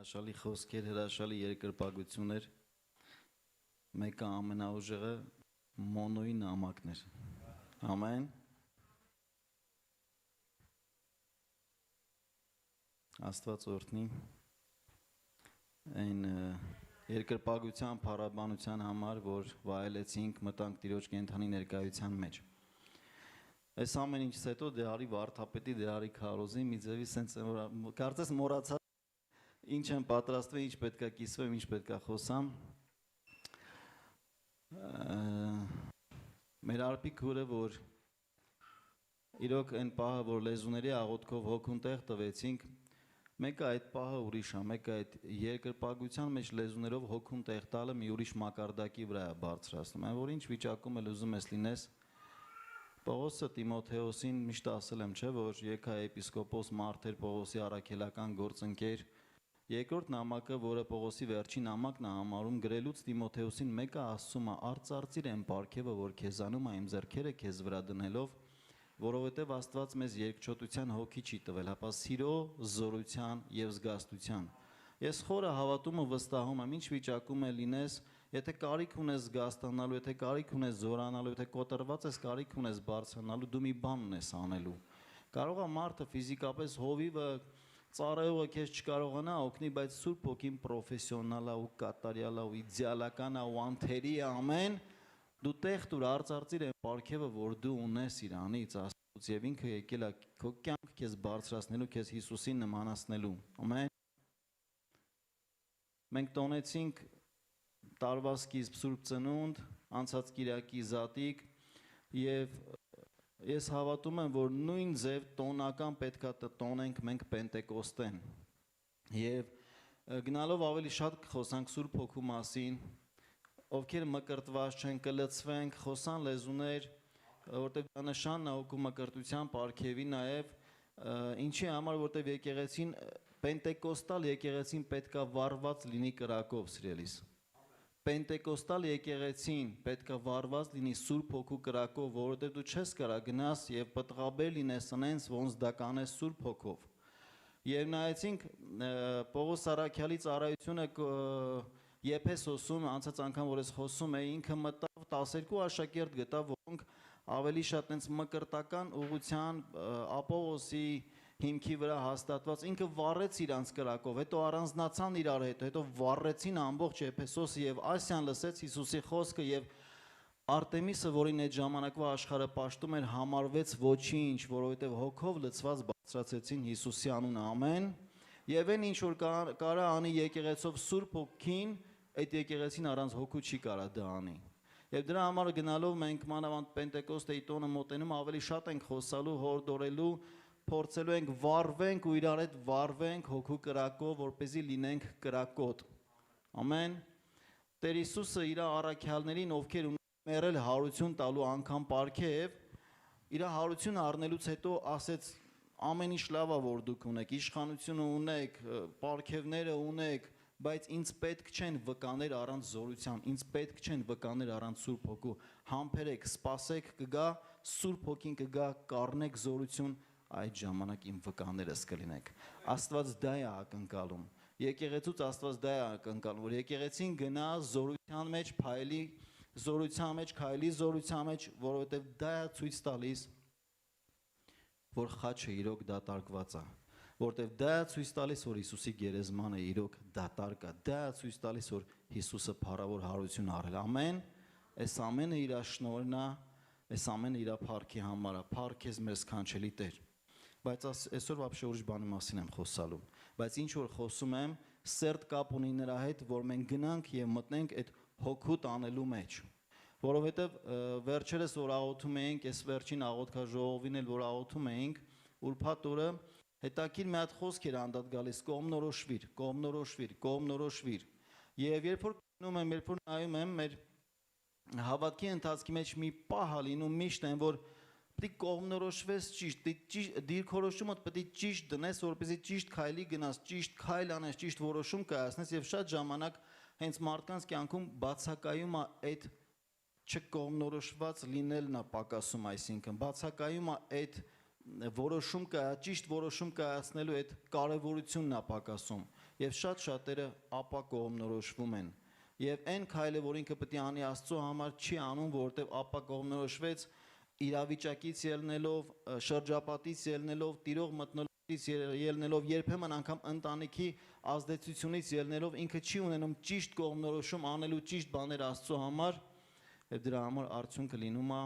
Հրաշալի խոսքեր, հրաշալի երկրպագություններ, մեկը ամենաուժեղը Մոնոյի նամակն էր, ամեն, Աստված օրհնի, այն երկրպագության փառաբանության համար, որ վայելեցինք, մտանք Տիրոջ կենդանի ներկայության մեջ։ Այս ամեն ինչից հետո դեհարի վարդապետի, դեհարի քարոզի, մի ձևի սենց կարծես մոռացա ինչ եմ պատրաստվել, ինչ պետք է կիսվեմ, ինչ պետք է խոսամ։ Մեր արփիկ հուրը, որ իրոք այն պահը, որ լեզուների աղոթքով հոգուն տեղ տվեցինք, մեկը այդ պահը ուրիշ է, մեկը այդ երկրպագության մեջ լեզուներով հոգուն տեղ տալը մի ուրիշ մակարդակի վրա է բարձրացնում։ Այն որ ինչ վիճակում էլ ուզում ես լինես, Պողոսը Տիմոթեոսին միշտ ասել եմ, չէ, որ եկայեպիսկոպոս Մարտեր Պողոսի առաքելական գործընկեր, երկրորդ նամակը, որը Պողոսի վերջին նամակն է համարում, գրելուց Տիմոթեոսին մեկը ասում է. «Արծարծիր այն պարգևը, որ քեզանում է իմ ձեռքերը քեզ վրա դնելով, որովհետև Աստված մեզ երկչոտության հոգի չի տվել, հապա սիրո, զորության եւ զգաստության»։ Ես խորը հավատում ու վստահում եմ, ինչ վիճակում է լինես, եթե կարիք ունես զգաստանալու, եթե կարիք ունես զորանալու, եթե կոտրված ես կարիք ունես բարձրանալու, դու մի բան ունես անելու։ Կարող է մարդը ֆիզիկապես հովիվը ծառայողը քեզ չկարողանա օգնի, բայց Սուրբ Հոգին պրոֆեսիոնալ է ու կատարյալ է ու իդեալական է ու անթերի է, ամեն, դու տեղ տուր արծարծիր այն պարգևը, որ դու ունես Իրանից, Աստծուց, եւ ինքը եկել է քո կյանքը քեզ բարձրացնելու, քեզ Հիսուսին նմանացնելու, ամեն։ Մենք տոնեցինք տարվա սկիզբ Սուրբ Ծնունդ, անցած կիրակի Զատիկ եւ ես հավատում եմ, որ նույն ձև տոնական պետքա տոնենք մենք Պենտեկոստեն եւ գնալով ավելի շատ կխոսանք Սուրբ Հոգու մասին, ովքեր մկրտված չեն, կլցվենք, խոսան լեզուներ, որտեղ դա նշանն է հոգու մկրտության պարգևի նաեւ ինչի համար, որտեղ եկեղեցին Պենտեկոստալ եկեղեցին պետքա վառված լինի կրակով, սիրելիս։ Պենտեկոստալ եկեղեցին պետք է վառված լինի Սուրբ Հոգու կրակով, որովհետև դու չես կարա գնաս եւ պտղաբեր լինես այնց, ոնց դա կանես Սուրբ Հոգով։ Եվ նայեցինք Պողոս Արաքյալի ծառայությունը Եփեսոսում, անցած անգամ որ ես խոսում էի, ինքը մտավ 12 աշակերտ գտավ, որոնք ավելի շատ այնց մկրտական ուղղության Ապողոսի հիմքի վրա հաստատված, ինքը վառեց իրանց կրակով, հետո առանձնացան իրար հետ, հետո վառեցին ամբողջ Եփեսոսը եւ Ասիան լսեց Հիսուսի խոսքը եւ Արտեմիսը, որին այդ ժամանակվա աշխարհը պաշտում էր, համարվեց ոչինչ, որովհետեւ հոգով լցված բարձրացեցին Հիսուսի անունը, ամեն։ Եվ այն ինչ որ կարա անի եկեղեցով Սուրբ Հոգին, այդ եկեղեցին առանց հոգու չի կարա դա անի։ Եվ դրա համար գնալով մենք մանավանդ Պենտեկոստեի տոնը մոտենում ավելի շատ ենք խոսալու, հորդորելու, փորձելու ենք վառվենք ու իրար հետ վառվենք հոգու կրակով, որպեսզի լինենք կրակոտ։ Ամեն։ Տեր Հիսուսը իր առաքյալներին, ովքեր ունեն մեռել հարություն տալու անգամ պարգև, իր հարությունը առնելուց հետո ասեց ամեն ինչ լավ է որ դուք ունեք, իշխանությունը ունեք, պարգևները ունեք, բայց ինձ պետք չեն վկաներ առանց զորության, ինձ պետք չեն վկաներ առանց Սուրբ Հոգու, համբերեք, սպասեք, կգա Սուրբ Հոգին կգա, կառնեք զորություն, այդ ժամանակ իմ վկաներս կլինեք։ Աստված դա է ակնկալում։ Եկեղեցուց Աստված դա է ակնկալում, որ եկեղեցին գնա զորության մեջ փայլի, զորության մեջ քայլի, զորության մեջ, որովհետև դա է ցույց տալիս, որ խաչը իրոք դատարկված է, որովհետև դա է ցույց տալիս, որ Հիսուսի գերեզմանը իրոք դատարկ է, դա է ցույց տալիս, որ Հիսուսը փառավոր հարություն առել։ Ամեն, այս ամենը իր շնորհն է, այս ամենը իր փառքի համար է, փառք ես մեր սքանչելի Տեր։ Բայց այսօր вообще ուրիշ բանի մասին եմ խոսալու, բայց ինչ որ խոսում եմ, սերտ կապ ունի նրա հետ, որ մենք գնանք եւ մտնենք այդ հոգու տանելու մեջ, որովհետեւ վերջերս որ աղոթում էինք, այս վերջին աղոթքաժողովին էլ որ աղոթում էինք, ուրբաթ օրը հետաքրիր մի հատ խոսք էր անդադ գալիս, կողմնորոշվիր, կողմնորոշվիր, կողմնորոշվիր։ Եվ երբ որ գնում եմ, երբ որ նայում եմ, մեր հավատքի ընթացքի մեջ մի պահ է լինում միշտ այն, որ պետք է կողմնորոշվես ճիշտ, դիրքորոշումը պետք է ճիշտ դնես, որպեսզի ճիշտ քայլի գնաս, ճիշտ քայլ անես, ճիշտ որոշում կայացնես եւ շատ ժամանակ հենց մարդկանց կյանքում բացակայում է այդ չկողմնորոշված լինելն է պակասում, այսինքն բացակայում է այդ որոշում կա, ճիշտ որոշում կայացնելու այդ կարևորությունն է պակասում։ եւ շատ շատերը ապա կողմնորոշվում են։ Եվ այն քայլը, որ ինքը պետք է անի Աստծո համար, չի անում, որովհետեւ ապա կողմնորոշվեց իրավիճակից ելնելով, շրջապատից ելնելով, տիրող մթնոլորտից ելնելով, երբեմն անգամ ընտանիքի ազդեցությունից ելնելով, ինքը չի ունենում ճիշտ կողմնորոշում անելու ճիշտ բաներ Աստծո համար, եւ դրա համար արդյունքը լինում է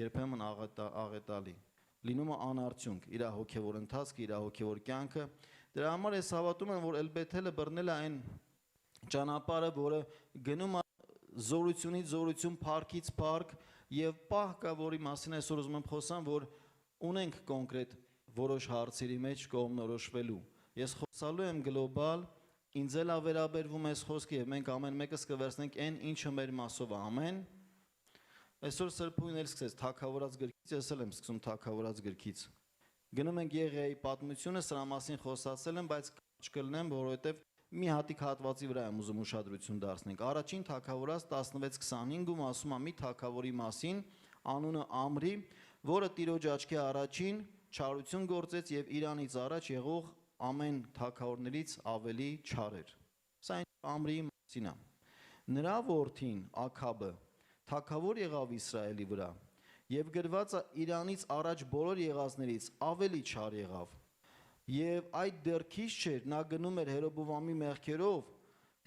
երբեմն աղետալի, լինում է անարդյունք, իր հոգեվոր ընթացքը, իր հոգեվոր կյանքը։ Դրա համար ես հավատում եմ, որ Էլբեթելը բռնել է այն ճանապարհը, որը գնում է զորությունից զորություն, փառքից փառք, եւ պահ կա, որի մասին այսօր ուզում եմ խոսամ, որ ունենք կոնկրետ որոշ հարցերի մեջ կողմնորոշվելու։ Ես խոսալու եմ գլոբալ, ինձ էլ վերաբերվում է այս խոսքը եւ մենք ամեն մեկս կվերցնենք այն, ինչը մեր մասով է, ամեն։ Այսօր Սրբույն էլ սկսեց թագավորած գրքից, ես էլ եմ սկսում թագավորած գրքից։ Գնում ենք Եղիայի պատմությունը, սրա մասին խոսացել եմ, բայց չկլնեմ, որովհետեւ մի հատիկ հատվածի վրա եմ ուզում ուշադրություն դարձնենք։ Առաջին թագավորած 16:25-ում ասում է մի թագավորի մասին, անունը Ամրի, որը Տիրոջ աչքի առաջին չարություն գործեց եւ Իրանից առաջ եղող ամեն թագավորներից ավելի չար էր։ Սա Ամրիի մասին է։ Նրա որդին Աքաբը թագավոր եղավ Իսրայելի վրա եւ գրված է Իրանից առաջ բոլոր եղածներից ավելի չար եղավ։ Եվ այդ դեռ քիչ չէր, նա գնում էր Հերոբովամի մեղքերով,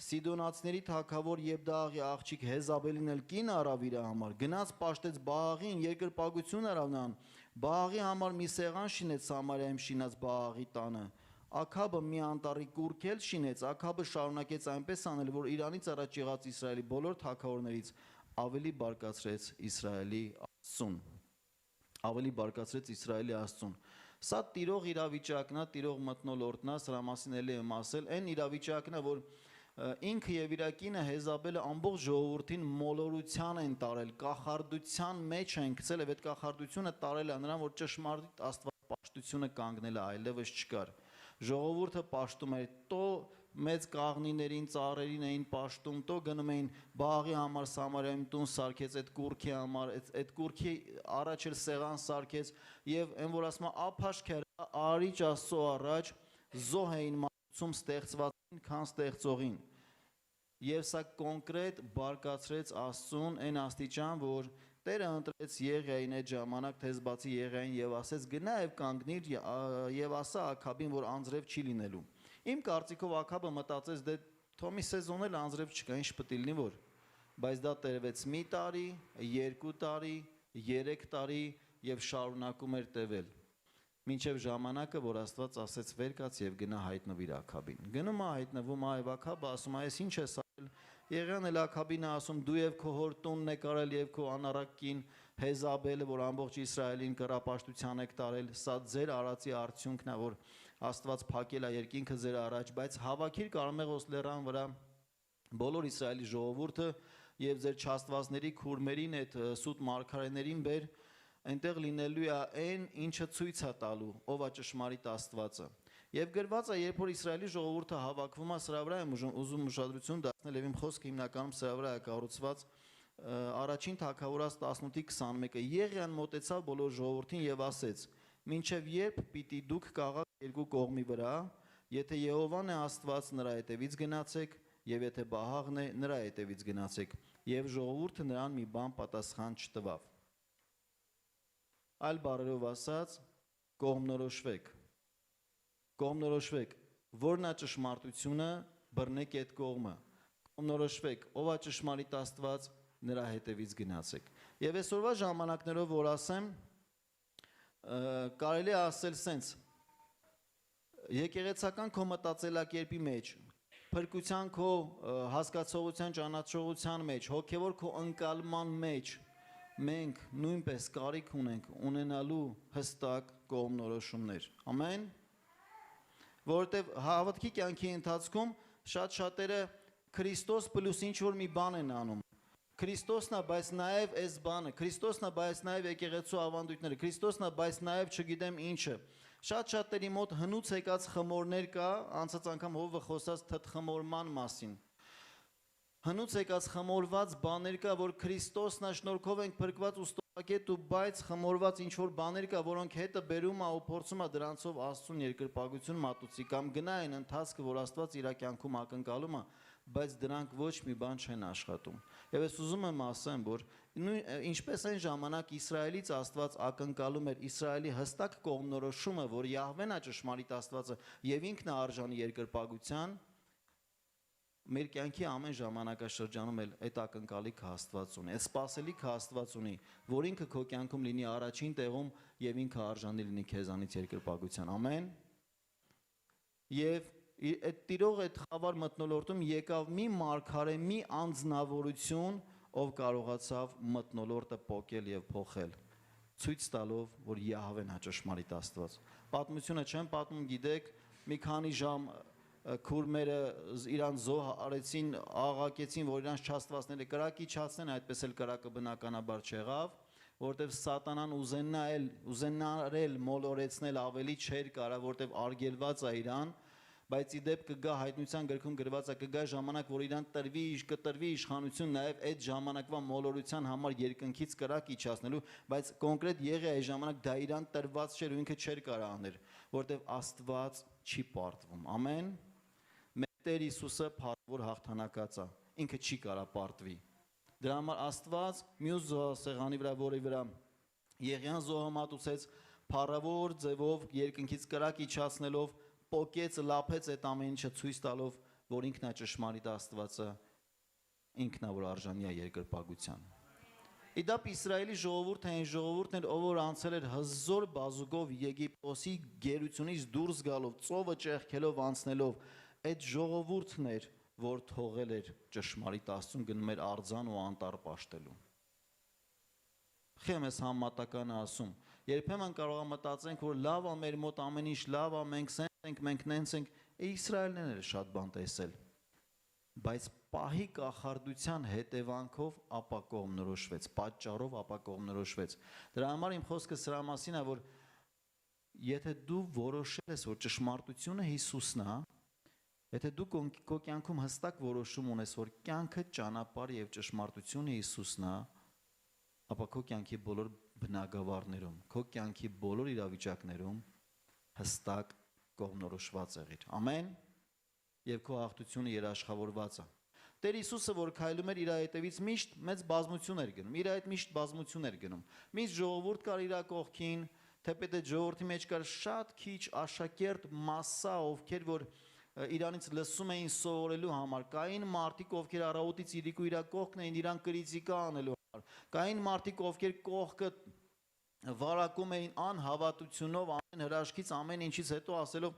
Սիդոնացիների թագավոր Եբդաղի աղջիկ Հեզաբելին էլ կին արավ իր համար, գնաց պաշտեց Բաղին, երկրպագություն արավ նրան, Բաղի համար մի սեղան շինեց Սամարիայում շինած Բաղի տանը։ Աքաբը մի անտառի կուռքել շինեց, Աքաբը շարունակեց այնպես անել, որ Իրանից առաջ եղած Իսրայելի բոլոր թագավորներից ավելի բարկացրեց Իսրայելի Աստծուն։ Ավելի բարկացրեց Իսրայելի Աստծուն։ Սա տիրող իրավիճակն է, տիրող մթնոլորտն է, սրա մասին էլի եմ ասել, այն իրավիճակն է, որ ինքը եւ իր կինը Հեզաբելը ամբողջ ժողովրդին մոլորության են տարել, կախարդության մեջ են գցել եւ այդ կախարդությունը տարել է նրան, որ ճշմարիտ աստվածապաշտությունը կանգնել է, այլևս չկար։ Ժողովուրդը պաշտում էր տո մեծ կաղնիներին, ծառերին էին պաշտում, տո գնում էին Բաղի համար Սամարիայում տուն սարքեց այդ կուռքի համար, այդ կուռքի առաջ էլ սեղան սարքեց եւ այն որ ասում է ափաշքերը արիճ Աստծո առաջ զոհ էին մատուցում ստեղծվածին, քան ստեղծողին։ Եվ սա կոնկրետ բարկացրեց Աստծուն այն աստիճան, որ Տերը ընտրեց Եղիային այդ ժամանակ թեզբացի Եղիային եւ ասեց գնա եւ կանգնիր եւ ասա Աքաբին, որ անձրև չի լինելու։ Իմ կարծիքով Աքաբը մտածեց դե թոմի սեզոն էլ անձրև չկա, ինչ պետք է լինի որ։ Բայց դա տևեց մի տարի, 2 տարի, 3 տարի եւ շարունակում էր տևել։ Մինչև ժամանակը, որ Աստված ասեց վեր կաց եւ գնա հայտնվիր Աքաբին։ Գնում է հայտնվում է եւ Աքաբը ասում է, այս ինչ ես արել։ Եղիան էլ Աքաբին է ասում, դու եւ քո հոր տունն եք արել եւ քո անառակին Հեզաբելը, որ ամբողջ Իսրայելին կռապաշտության եք տարել, սա ձեր արածի արդյունքն է, որ Աստված փակել է երկինքը ձեր առաջ, բայց հավաքիր Կարմեղոս լեռան վրա բոլոր Իսրայելի ժողովուրդը եւ ձեր չաստվածների քուրմերին այդ սուտ մարգարեներին բեր, այնտեղ լինելու է այն, ինչը ցույց է տալու, ով է ճշմարիտ Աստվածը։ Եվ գրված է, երբ որ Իսրայելի ժողովուրդը հավաքվում է, սրա վրա եմ ուզում ուշադրություն դարձնել եւ իմ խոսքը հիմնականում սրա վրա է կառուցված առաջին թագավորաց 18:21-ը Եղիան մոտեցավ բոլոր ժողովրդին եւ ասեց. «Մինչև երբ պիտի դուք կաղաք երկու կողմի վրա, եթե Եհովան է Աստված, նրա հետևից գնացեք, եւ եթե Բահաղն է, նրա հետևից գնացեք»։ Եվ ժողովուրդը նրան մի բան պատասխան չտվավ։ Այլ բառերով ասած, կողմնորոշվեք։ Կողմնորոշվեք, որն է ճշմարտությունը, բռնեք այդ կողմը։ Կողմնորոշվեք, ով է ճշմարիտ Աստված, նրա հետևից գնացեք։ Եվ այսօրվա ժամանակներով որ ասեմ, կարելի է ասել սենց, եկեղեցական քո մտածելակերպի մեջ, փրկության քո հասկացողության ճանաչողության մեջ, հոգևոր քո ընկալման մեջ մենք նույնպես կարիք ունենք ունենալու հստակ կողմնորոշումներ։ Ամեն։ Որովհետև հավատքի կյանքի ընթացքում շատ շատերը Քրիստոս պլյուս ինչ որ մի բան են անում։ Քրիստոսն է, բայց նաև այս բանը, Քրիստոսն է, բայց նաև եկեղեցու ավանդույթները, Քրիստոսն է, բայց նաև չգիտեմ ինչը։ Շատ-շատերի մոտ հնուց եկած խմորներ կա, անցած անգամ հովը խոսած թթխմորման մասին։ Հնուց եկած խմորված բաներ կա, որ Քրիստոսն է, շնորհքով ենք փրկված ու Կետ ու բայց խմորված ինչ որ բաներ կա, որոնք հետը բերում է ու փորձում է դրանցով Աստծուն երկրպագություն մատուցի կամ գնա այն ընթացքը, որ Աստված իր կյանքում ակնկալում է, բայց դրանք ոչ մի բան չեն աշխատում։ Եվ ես ուզում եմ ասեմ, որ ինչպես այն ժամանակ Իսրայելից Աստված ակնկալում էր Իսրայելի հստակ կողմնորոշումը, որ Յահվեն է ճշմարիտ Աստվածը եւ ինքն է արժանի երկրպագության, մեր կյանքի ամեն ժամանակաշրջանում էլ այդ ակնկալիքը Աստված ունի, այդ սպասելիքը Աստված ունի, որ ինքը քո կյանքում լինի առաջին տեղում եւ ինքը արժանի լինի քեզանից երկրպագության։ Ամեն։ Եվ այդ տիրող այդ խավար մթնոլորտում եկավ մի մարգարե, մի անձնավորություն, ով կարողացավ մթնոլորտը փոկել եւ փոխել, ցույց տալով, որ Յահվեն է ճշմարիտ Աստված։ Պատմությունը չեմ պատմում, գիտեք, մի քանի ժամ քուրմերը իրան զոհ արեցին, աղաղակեցին, որ իրանց չաստվածները կրակի չացնեն, այդպես էլ կրակը բնականաբար չեղավ, որտեվ սատանան ուզենարել մոլորեցնել ավելի չէր կարա, որտեվ արգելված է իրան, բայց ի դեպ կգա հայտնության գրքում գրված է, կգա ժամանակ, որ իրան կտրվի իշխանություն նաև այդ ժամանակվա մոլորության համար երկնքից կրակ իջացնելու, բայց կոնկրետ եղի այդ ժամանակ դա իրան տրված չէր ու ինքը չէր կարա աներ, որտեվ Աստված չի պարտվում։ Ամեն։ Տեր Հիսուսը փառավոր հաղթանակած է, ինքը չի կարա պարտվի։ Դրա համար Աստված մյուս սեղանի վրա, որի վրա Եղիան զոհը մատուցեց, փառավոր ձևով երկնքից կրակ իջացնելով, պոկեց, լափեց այդ ամեն ինչը ցույց տալով, որ ինքն է ճշմարիտ Աստվածը, ինքն է որ արժանի է երկրպագության։ Իդեպ Իսրայելի ժողովուրդը այն ժողովուրդն էր, ով որ անցել էր հզոր բազուկով Եգիպտոսի գերությունից դուրս գալով, ծովը ճեղքելով անցնելով, այդ ժողովուրդն էր, որ թողել էր ճշմարիտ Աստծուն, գնում էր արձան ու անտառ պաշտելու։ Խեմ ես համատականը ասում, երբեմն կարող է մտածենք, որ լավ է մեր մոտ ամեն ինչ լավ է, մենք սենց ենք, մենք նենց ենք, Իսրայելն էր շատ բան տեսել, բայց պահի կախարդության հետևանքով ապա կողմնորոշվեց, պատճառով ապա կողմնորոշվեց։ Դրա համար իմ խոսքը սրա մասին է, որ եթե դու որոշել ես, որ ճշմարտությունը Հիսուսն է, եթե դու քո կյանքում հստակ որոշում ունես, որ կյանքը ճանապարհ եւ ճշմարտությունը Հիսուսն է, ապա քո կյանքի բոլոր բնագավառներում, քո կյանքի բոլոր իրավիճակներում հստակ կողմնորոշված եղիր։ Ամեն։ Եվ քո հաղթությունը երաշխավորված է։ Տեր Հիսուսը, որ քայլում էր իր հետևից, միշտ մեծ բազմություն էր գնում, իր այդ միշտ բազմություն էր գնում։ Միշտ ժողովուրդ կար իր կողքին, թեպետ այդ ժողովրդի մեջ կար շատ քիչ աշակերտ մասսա, ովքեր որ իրանից լսում էին սովորելու համար, կային մարդիկ, ովքեր առավոտից իրիկու իր կողքն էին իրան կրիտիկա անելու համար, կային մարդիկ, ովքեր կողքը վարակում էին անհավատությունով, ամեն հրաշքից, ամեն ինչից հետո ասելով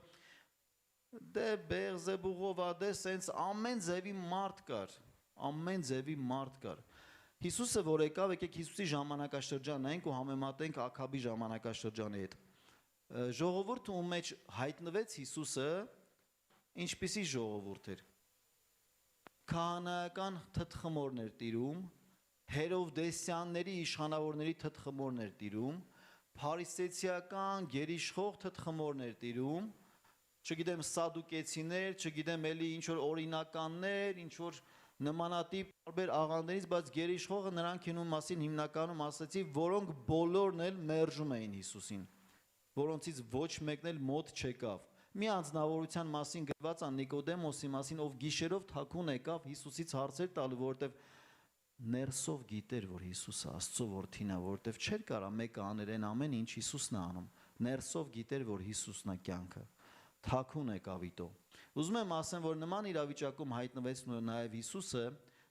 դե Բեղզեբուղով ա, դե սենց ամեն ձևի մարդ կար, ամեն ձևի մարդ կար։ Հիսուսը որ եկավ, եկեք Հիսուսի ժամանակաշրջանն նայենք ու համեմատենք Աքաբի ժամանակաշրջանի հետ։ Ժողովուրդը ում մեջ հայտնվեց Հիսուսը ինչպիսի ժողովուրդ էր։ Քահանայական թթխմորներ տիրում, հերովդեսյանների իշխանավորների թթխմորներ տիրում, փարիսեցիական գերիշխող թթխմորներ տիրում, չգիտեմ սադուկեցիներ, չգիտեմ էլի ինչ որ օրինականներ, ինչ որ նմանատիպ տարբեր աղանդներից, բայց գերիշխողը նրանք ինու մասին հիմնականում ասացի, որոնք բոլորն էլ մերժում էին Հիսուսին, որոնցից ոչ մեկն էլ մոտ չեկավ։ Մի անձնավորության մասին գրված է Նիկոդեմոսի մասին, ով գիշերով թաքուն եկավ Հիսուսից հարցեր տալու, որովհետև ներսով գիտեր, որ Հիսուսը Աստծո որդին է, որովհետև չէր կարա մեկը աներ այն ամեն ինչ Հիսուսն է անում։ Ներսով գիտեր, որ Հիսուսն է կյանքը։ Թաքուն եկավ իտո։ Ուզում եմ ասեմ, որ նման իրավիճակում հայտնվեց նաև Հիսուսը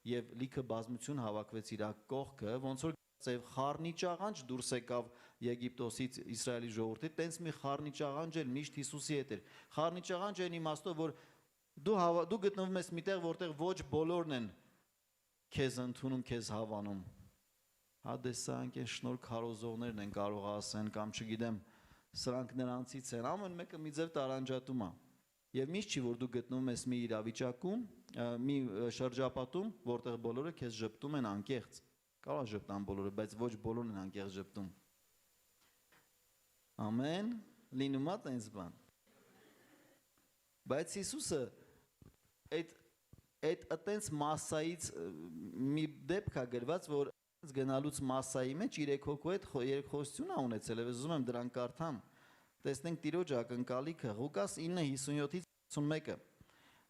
եւ լիքը բազմություն հավաքվեց իր կողքը, ոնց որ Ձև խառնիճաղանջ դուրս եկավ Եգիպտոսից Իսրայելի ժողովրդի, տենց մի խառնիճաղանջ էր միշտ Հիսուսի հետ էր։ Խառնիճաղանջ այն իմաստով, որ դու գտնվում ես միտեղ, որտեղ ոչ բոլորն են քեզ ընդունում, քեզ հավանում։ Հա դե սրանք են շնորհ քարոզողներն են կարող ասեն կամ չգիտեմ, սրանք նրանցից են, ամեն մեկը մի ձև տարանջատում է։ Եվ միշտ չի, որ դու գտնվում ես մի իրավիճակում, մի շրջապատում, որտեղ բոլորը քեզ ժպտում են անկեղծ։ Կարող ժպտան բոլորը, բայց ոչ բոլորն են անկեղծ ժպտում։ Ամեն, լինում է տենց բան։ Բայց Հիսուսը այդ տենց մասսայից մի դեպք է գրված, որ գնալուց massայի մեջ 3 հոգու հետ երկխոսություն ա ունեցել, եւ ուզում եմ դրան կարդամ։ Տեսնենք Տիրոջ ակնկալիքը Ղուկաս 9:57-ից 51-ը։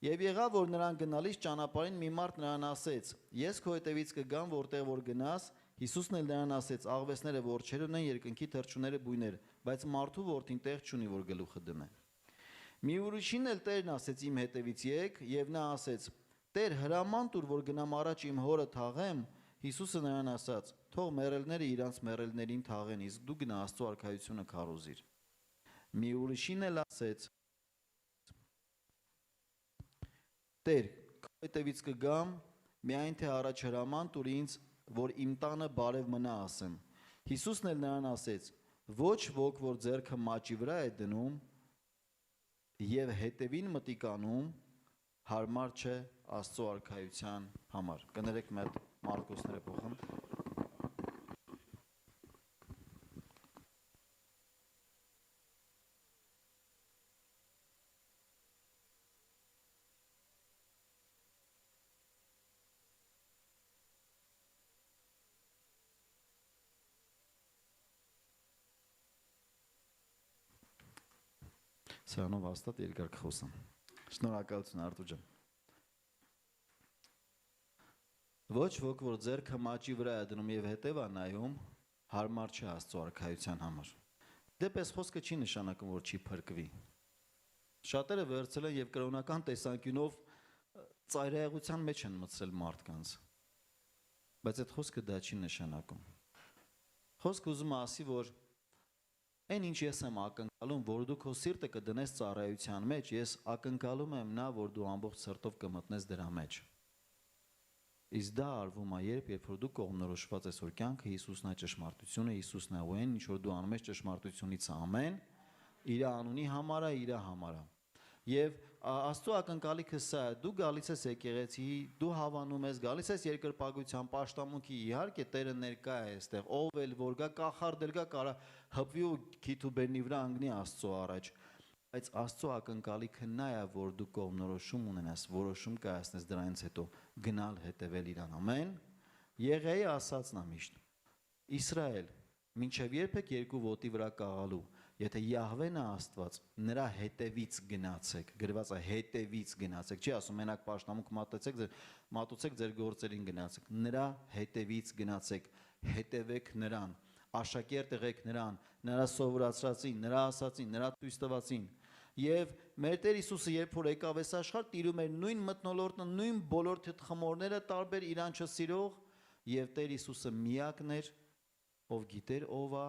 Եվ եղավ, որ նրան գնալիս ճանապարհին մի մարդ նրան ասեց. Ես քո հետևից կգամ, որտեղ որ գնաս։ Հիսուսն էլ նրան ասեց. աղվեսները որջեր ունեն, երկնքի թռչունները բույներ, բայց մարդու որդին տեղ չունի, որ գլուխը դնե։ Մի ուրիշին էլ Տերն ասեց. իմ հետևից եկ, եւ նա ասեց. Տեր, հրաման տուր, որ գնամ առաջ իմ հորը թաղեմ։ Հիսուսը նրան ասաց. թող մեռելները իրանց մեռելներին թաղեն, իսկ դու գնա Աստծո արքայությունը քարոզիր։ Մի ուրիշին էլ ասեց. Տեր, քո հետևից կգամ, միայն թե առաջ հրաման տուր ինձ, որ իմ տանը բարև մնա ասեմ։ Հիսուսն էլ նրան ասեց. ոչ ոք, որ ձեռքը մաճի վրա է դնում եւ հետևին մտիկանում, հարմար չէ Աստծո արքայության համար։ Կներեք մեկ Մարկոսները փոխեմ։ Սրանով հաստատ երկար կխոսամ։ Շնորհակալություն Արտուր ջան։ Ոչ ոք, որ ձեռքը մաճի վրա է դնում եւ հետեւ է նայում, հարմար չէ Աստծո արքայության համար։ Դեպս խոսքը չի նշանակում, որ չի փրկվի։ Շատերը վերցել են եւ կրոնական տեսանկյունով ծայրահեղության մեջ են մտցրել մարդկանց։ Բայց այդ խոսքը դա չի նշանակում։ Խոսքը ուզում է ասի, որ այն ինչ ես եմ ակնկալում, որ դու քո սիրտը կդնես ծառայության մեջ, ես ակնկալում եմ նա, որ դու ամբողջ սրտով կմտնես դրա մեջ։ Իսկ դա արվում է երբ որ դու կողմնորոշված ես, որ կյանքը Հիսուսն է ճշմարտությունը, Հիսուսն է ու այն ինչ որ դու անում ես ճշմարտությունից ամեն իր անունի համար է, իր համար է։ Եվ Աստծո ակնկալիքը սա է, դու գալիս ես եկեղեցի, դու հավանում ես, գալիս ես երկրպագության պաշտամունքի, իհարկե Տերը ներկա է այստեղ, ով էլ որ գա, կախարդել գա, կարա հպվի ու քիթուբերնի վրա անգնի Աստծո առաջ։ Բայց Աստծո ակնկալիքը նա է, որ դու կողմնորոշում ունենաս, որոշում կայացնես դրանից հետո գնալ հետևել իրան։ Ամեն։ Եղեի ասածն է միշտ. Իսրայել, մինչև երբ եք երկու ոտի վրա կաղալու, եթե Յահվեն է Աստված, նրա հետևից գնացեք, գրված է հետևից գնացեք, չի ասում մենակ պաշտամունք մատուցեք ձեր գործերին գնացեք, նրա հետևից գնացեք, հետևեք նրան, աշակերտ եղեք նրան, նրա սովորացրածին, նրա ասածին, նրա ցույց տվածին։ Եվ մեր Տեր Հիսուսը երբ որ եկավ այս աշխարհ, տիրում էր նույն մթնոլորտը, նույն բոլոր թշնամիները տարբեր իրան չսիրող, եւ Տեր Հիսուսը միակն էր, ով գիտեր ով է,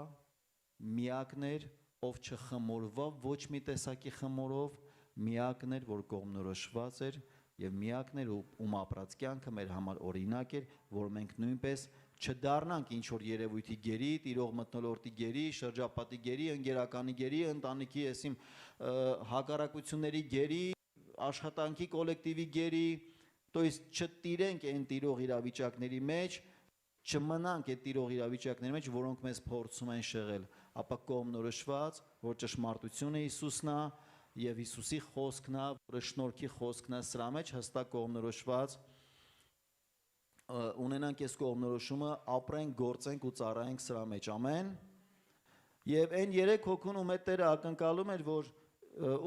միակն էր, ով չխմորվավ ոչ մի տեսակի խմորով, միակն էր, որ կողմնորոշված էր, եւ միակն էր, ում ապրած կյանքը մեր համար օրինակ էր, որ մենք նույնպես չդառնանք ինչ որ երևույթի գերի, տիրող մթնոլորտի գերի, շրջապատի գերի, ընկերականի գերի, ընտանիքի եսիմ հակառակությունների գերի, աշխատանքի կոլեկտիվի գերի, то есть չտիրենք այն տիրող իրավիճակների մեջ, չմնանք այդ տիրող իրավիճակների մեջ, որոնք մեզ փորձում են շեղել, ապա կողմնորոշված, որ ճշմարտությունը Հիսուսն է եւ Հիսուսի խոսքն է, որը շնորհքի խոսքն է, սրա մեջ հստակ կողմնորոշված ունենանք այս կողմնորոշումը, ապրենք, գործենք ու ծառայենք սրա մեջ, ամեն։ Եվ այն 3 հոգուն ում է Տերը ակնկալում էր, որ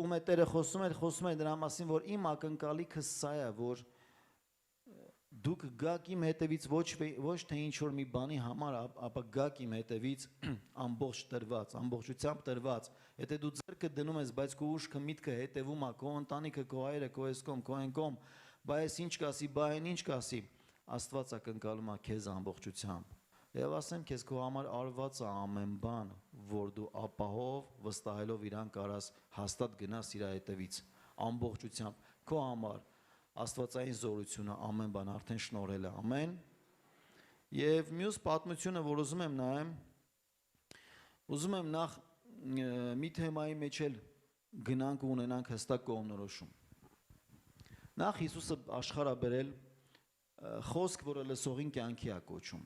ում է Տերը խոսում է դրա մասին, որ իմ ակնկալիքը սա է, որ դուք գաք իմ հետևից ոչ թե ինչ որ մի բանի համար, ապա գաք իմ հետևից ամբողջ տրված, ամբողջությամբ տրված։ Եթե դու ձեռքը դնում ես, բայց քո ուշքը միտքը հետևում է, քո ընտանիքը, քո հայրը, քո էսկոմ, քո ենկոմ, բայց ինչ կասի, բայն ինչ կասի, Աստված ակնկալում է քեզ ամբողջությամբ։ Եվ ասեմ քեզ քո համար արված է ամեն բան, որ դու ապահով վստահելով իրան կարաս հաստատ գնաս իր հետևից ամբողջությամբ քո համար Աստվածային զորությունը ամեն բան արդեն շնորհել է, ամեն։ Եվ մյուս պատմությունը, որ ուզում եմ նայեմ, ուզում եմ նախ մի թեմայի մեջ էլ գնանք ու ունենանք հստակ կողմնորոշում։ Նախ Հիսուսը աշխարհ է բերել խոսք, որը լսողին կյանքի է կոչում։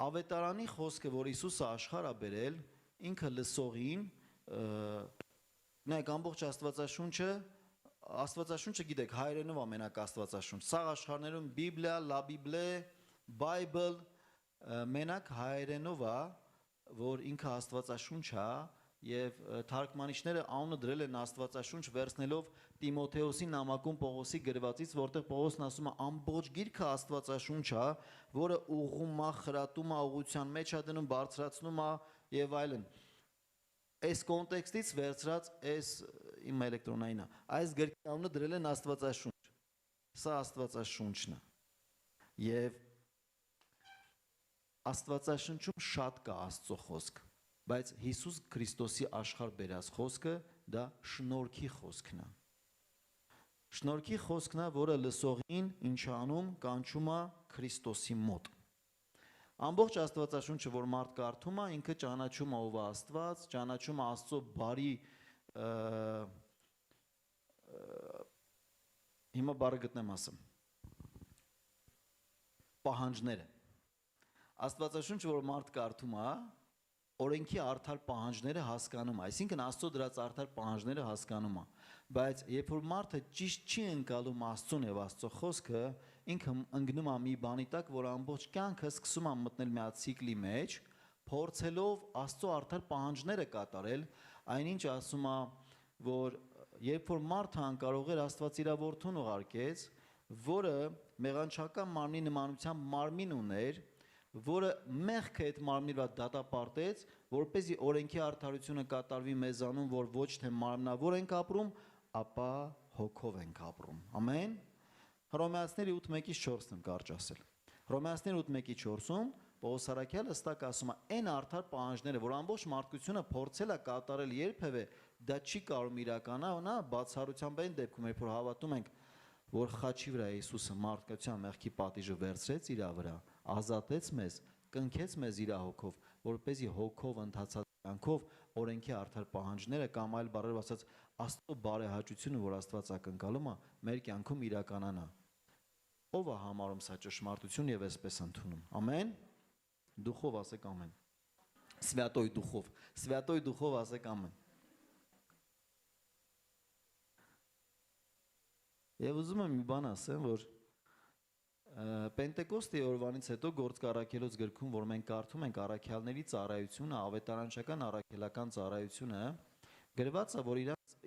Ավետարանի խոսքը, որ Հիսուսը աշխարհ է բերել, ինքը լսողին, նայեք ամբողջ Աստվածաշունչը գիտեք, հայերենով ամենակ Աստվածաշունչ։ Սաղ աշխարհներում Բիբլիա, լա Բիբլե, Bible մենակ հայերենով է, որ ինքը Աստվածաշունչ է, եւ թարգմանիչները անունը դրել են Աստվածաշունչ վերցնելով Տիմոթեոսի նամակում Պողոսի գրվածից, որտեղ Պողոսն ասում է ամբողջ գիրքը Աստվածաշունչ է, որը ուղղում է, խրատում է, ուղղության մեջ է դնում, բարձրացնում է եւ այլն։ Այս կոնտեքստից վերցրած այս իմ էլեկտրոնային է։ Այս գրքի անունը դրել են Աստվածաշունչ։ Սա Աստվածաշունչն է։ Եվ Աստվածաշնչում շատ կա Աստծո խոսք, բայց Հիսուս Քրիստոսի աշխարհ բերած խոսքը դա շնորհքի խոսքն է։ Շնորհքի խոսքն է, որը լսողին ինչ անում, կանչում է Քրիստոսի մոտ։ Ամբողջ Աստվածաշունչը, որ մարդ կարդում է, ինքը ճանաչում է ով է Աստված, ճանաչում է Աստծո բարի հիմա բառը գտնեմ ասեմ։ Պահանջները։ Աստվածաշունչը, որ մարդ կարդում է, օրենքի արդար պահանջները հասկանում է, այսինքն Աստծո դրած արդար պահանջները հասկանում է, բայց երբ որ մարդը ճիշտ չի ընկալում Աստծուն եւ Աստծո խոսքը, ինքը ընկնում է մի բանի տակ, որ ամբողջ կյանքը սկսում է մտնել մի ցիկլի մեջ, փորձելով Աստծո արդար պահանջները կատարել, այնինչ ասում է, որ երբ որ մարդը անկարող էր, Աստված իր որդուն ուղարկեց, որը մեղանչական մարմնի նմանությամբ մարմին ուներ, որը մեղքը այդ մարմնի վրա դատապարտեց, որպեսզի օրենքի արդարությունը կատարվի մեզանում, որ ոչ թե մարմնավոր ենք ապրում, ապա հոգով ենք ապրում։ Ամեն։ Հռոմեացիների 8:1-4-ն եմ կարճ ասել։ Հռոմեացիների 8:1-4-ում Պողոս առաքյալը հստակ ասում է, այն արդար պահանջները, որ ամբողջ մարդկությունը փորձել է կատարել երբևէ, դա չի կարող իրականանալ բացառությամբ այն դեպքում, երբ որ հավատում ենք, որ խաչի վրա Հիսուսը մարդկության մեղքի պատիժը վերցրեց իր վրա, ազատեց մեզ, կնքեց մեզ իր հոգով, որպեսզի հոգով ընթացած կյանքով օրենքի արդար պահանջները կամ այլ բառերով ասած Աստծո բարեհաճությունը, որ Աստված ակնկալում է, մեր կյանքում իրականանա։ Ով է համարում սա ճշմարտություն եւ այսպես ընդունում։ Ամեն։ Դուխով ասեք ամեն։ Սվյատոյ դուխով։ Սվյատոյ դուխով ասեք ամեն։ Եվ ուզում եմ մի բան ասեմ, որ Պենտեկոստի օրվանից հետո Գործք առաքելոց գրքում, որ մենք կարդում ենք առաքյալների ծառայությունը, ավետարանչական առաքելական ծառայությունը, գրված է, որ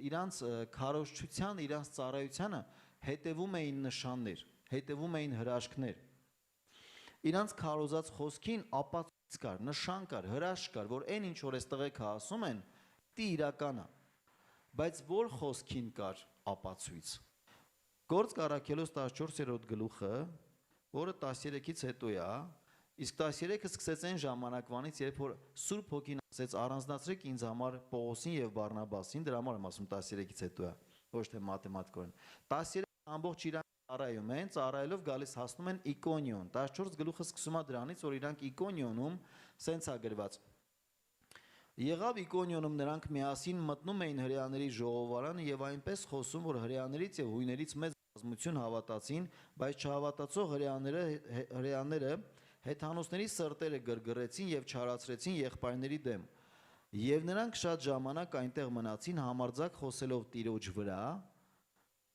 իրանց քարոզչության, իրանց ծառայությանը հետևում էին նշաններ, հետևում էին հրաշքներ։ Իրանց քարոզած խոսքին ապացույց կար, նշան կար, հրաշք կար, որ այն ինչ որ այս տղեկը ասում են, դա իրական է։ Բայց որ խոսքին կար ապացույց։ Գործք առաքելոց 14-րդ գլուխը, որը 13-ից հետո է, իսկ 13-ը սկսեց այն ժամանակվանից, երբ որ Սուրբ Հոգին ասեց առանձնացրեք ինձ համար Պողոսին եւ Բարնաբասին, դրա համար եմ ասում 13-ից հետո է, ոչ թե մաթեմատիկորեն։ 13-ը ամբողջ իրան ծառայում են, ծառայելով գալիս հասնում են Իկոնիոն։ 14 գլուխը սկսում է դրանից, որ իրանք Իկոնիոնում սենց է գրված։ Եղավ Իկոնիոնում նրանք միասին մտնում էին հրեաների ժողովարանը եւ այնպես խոսում, որ հրեաներից եւ հույներից մեծ բազմություն հավատացին, բայց չհավատացող հրեաները հեթանոսների սրտերը գրգռեցին եւ չարացրեցին եղբայրների դեմ։ Եվ նրանք շատ ժամանակ այնտեղ մնացին համարձակ խոսելով Տիրոջ վրա,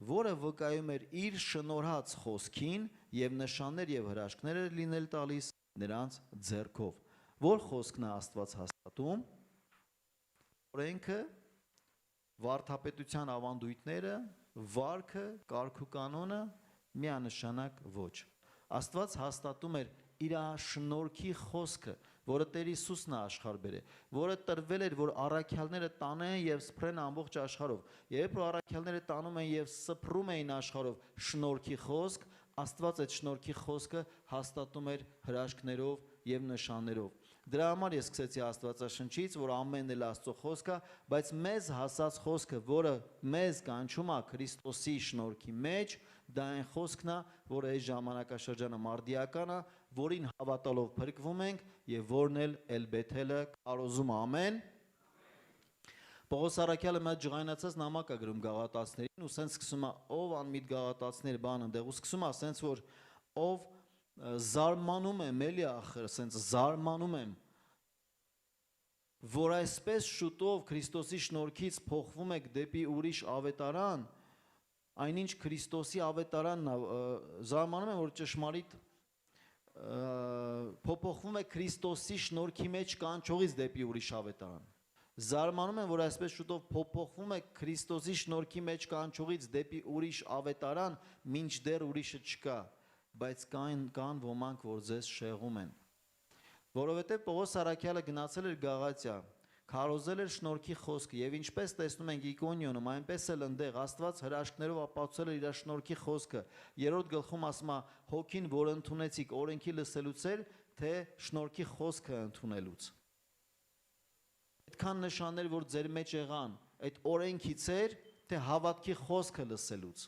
որը վկայում էր իր շնորհած խոսքին եւ նշաններ եւ հրաշքներ էր լինել տալիս նրանց ձեռքով։ Որ խոսքն է Աստված հաստատում, օրենքը, վարդապետության ավանդույթները, վարքը, կարգուկանոնը միանշանակ ոչ։ Աստված հաստատում էր իր շնորհքի խոսքը, որը Տեր Հիսուսն է աշխարհ բերել, որը տրվել էր, որ առաքյալները տանեն եւ սփռեն ամբողջ աշխարհով։ Երբ որ առաքյալները տանում են եւ սփռում էին աշխարհով շնորհքի խոսք, Աստված այդ շնորհքի խոսքը հաստատում էր հրաշքներով եւ նշաններով։ Դրա համար ես սկսեցի Աստվածաշնչից, որ ամենն էլ Աստծո խոսք է, բայց մեզ հասած խոսքը, որը մեզ կանչում է Քրիստոսի շնորհքի մեջ, դա այն խոսքն է, որը այս ժամանակաշրջանը մարդիական է, որին հավատալով փրկվում ենք եւ որն էլ Բեթելը կարոզում է։ Ամեն։ Պողոս առաքյալը մի ջղայնացած նամակ է գրում գաղատացիներին ու սենց սկսում է ով անմիտ գաղատացիներ բան ընդեղ ու սկսում է սենց որ ով զարմանում եմ էլի ախր սենց զարմանում եմ որ այսպես շուտով Քրիստոսի շնորհքից փոխվում եք դեպի ուրիշ ավետարան, այնինչ Քրիստոսի ավետարանն է, զարմանում եմ որ ճշմարիտ փոփոխվում է Քրիստոսի շնորհքի մեջ կանչողից դեպի ուրիշ ավետարան։ Զարմանում են, որ այսպես շուտով փոփոխվում է Քրիստոսի շնորհքի մեջ կանչողից դեպի ուրիշ ավետարան, մինչդեռ ուրիշը չկա, բայց կան ոմանք, որ ձեզ շեղում են։ Որովհետև Պողոս առաքյալը գնացել էր Գաղատիա, քարոզել էր շնորհքի խոսքը, եւ ինչպես տեսնում ենք Իկոնիոնում, այնպես էլ ընդեղ Աստված հրաշքներով ապացուցել էր իր շնորհքի խոսքը։ Երրորդ գլխում ասում է. հոգին, որ ընդունեցիք, օրենքի լսելուց էր, թե շնորհքի խոսքը ընդունելուց։ Այդքան նշաններ, որ ձեր մեջ եղան, այդ օրենքից էր, թե հավատքի խոսքը լսելուց։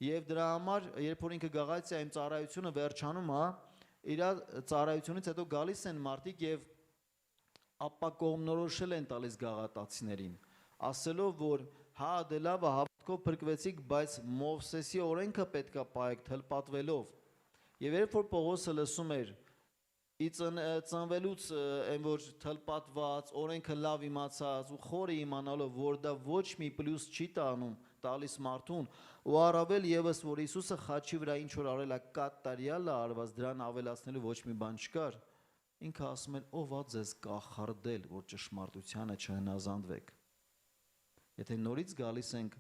Եվ դրա համար, երբ որ ինքը Գաղատիայում ծառայությունը վերջանում է, իր ծառայությունից հետո գալիս են մարդիկ եւ ապակողմնորոշել են տալիս գաղատացիներին, ասելով, որ հա դե լավ է, հավատքով փրկվեցիք, բայց Մովսեսի օրենքը պետքա պահեք թլպատվելով։ Եվ երբ որ Պողոսը լսում էր ծնվելուց այն որ թլպատված, օրենքը լավ իմացած ու խորը իմանալով, որ դա ոչ մի պլյուս չի տալիս մարդուն, ու առավել եւս, որ Հիսուսը խաչի վրա ինչ որ արել է կատարյալ է արված, դրան ավելացնելու ոչ մի բան չկար, ինքը ասում էր, ով ա ձեզ կախարդել, որ ճշմարտությանը չհնազանդվեք։ Եթե նորից գալիս ենք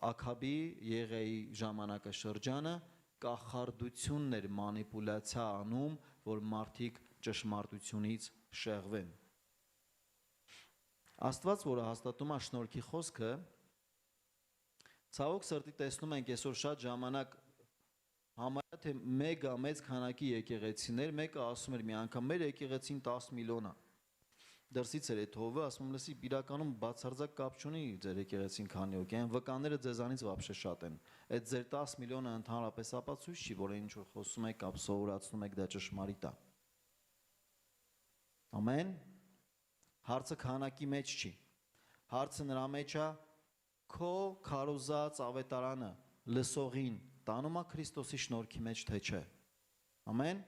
Աքաբի Եղեի ժամանակաշրջանը, կախարդությունն էր մանիպուլյացիա անում, որ մարդիկ ճշմարտությունից շեղվեն։ Աստված, որը հաստատում է շնորհքի խոսքը, ցավոք սրտի տեսնում ենք այսօր շատ ժամանակ համարյա թե մեգա մեծ քանակի եկեղեցիներ, մեկը ասում էր մի անգամ մեր եկեղեցին 10 միլիոն է։ Դրսից էր այդ հովը, ասում եմ լսի, իրականում բացարձակ կապ չունի ձեր եկեղեցին քանի հոգի են, վկաները ձեզանից вообще շատ են։ Այդ ձեր 10 միլիոնը ընդհանրապես ապացույց չի, որ ինչ որ խոսում եք, ապ սովորացնում եք, դա ճշմարիտ է։ Ամեն։ Հարցը քանակի մեջ չի։ Հարցը նրա մեջ է քո քարոզած ավետարանը լսողին տանում է Քրիստոսի շնորհքի մեջ թե չէ։ Ամեն։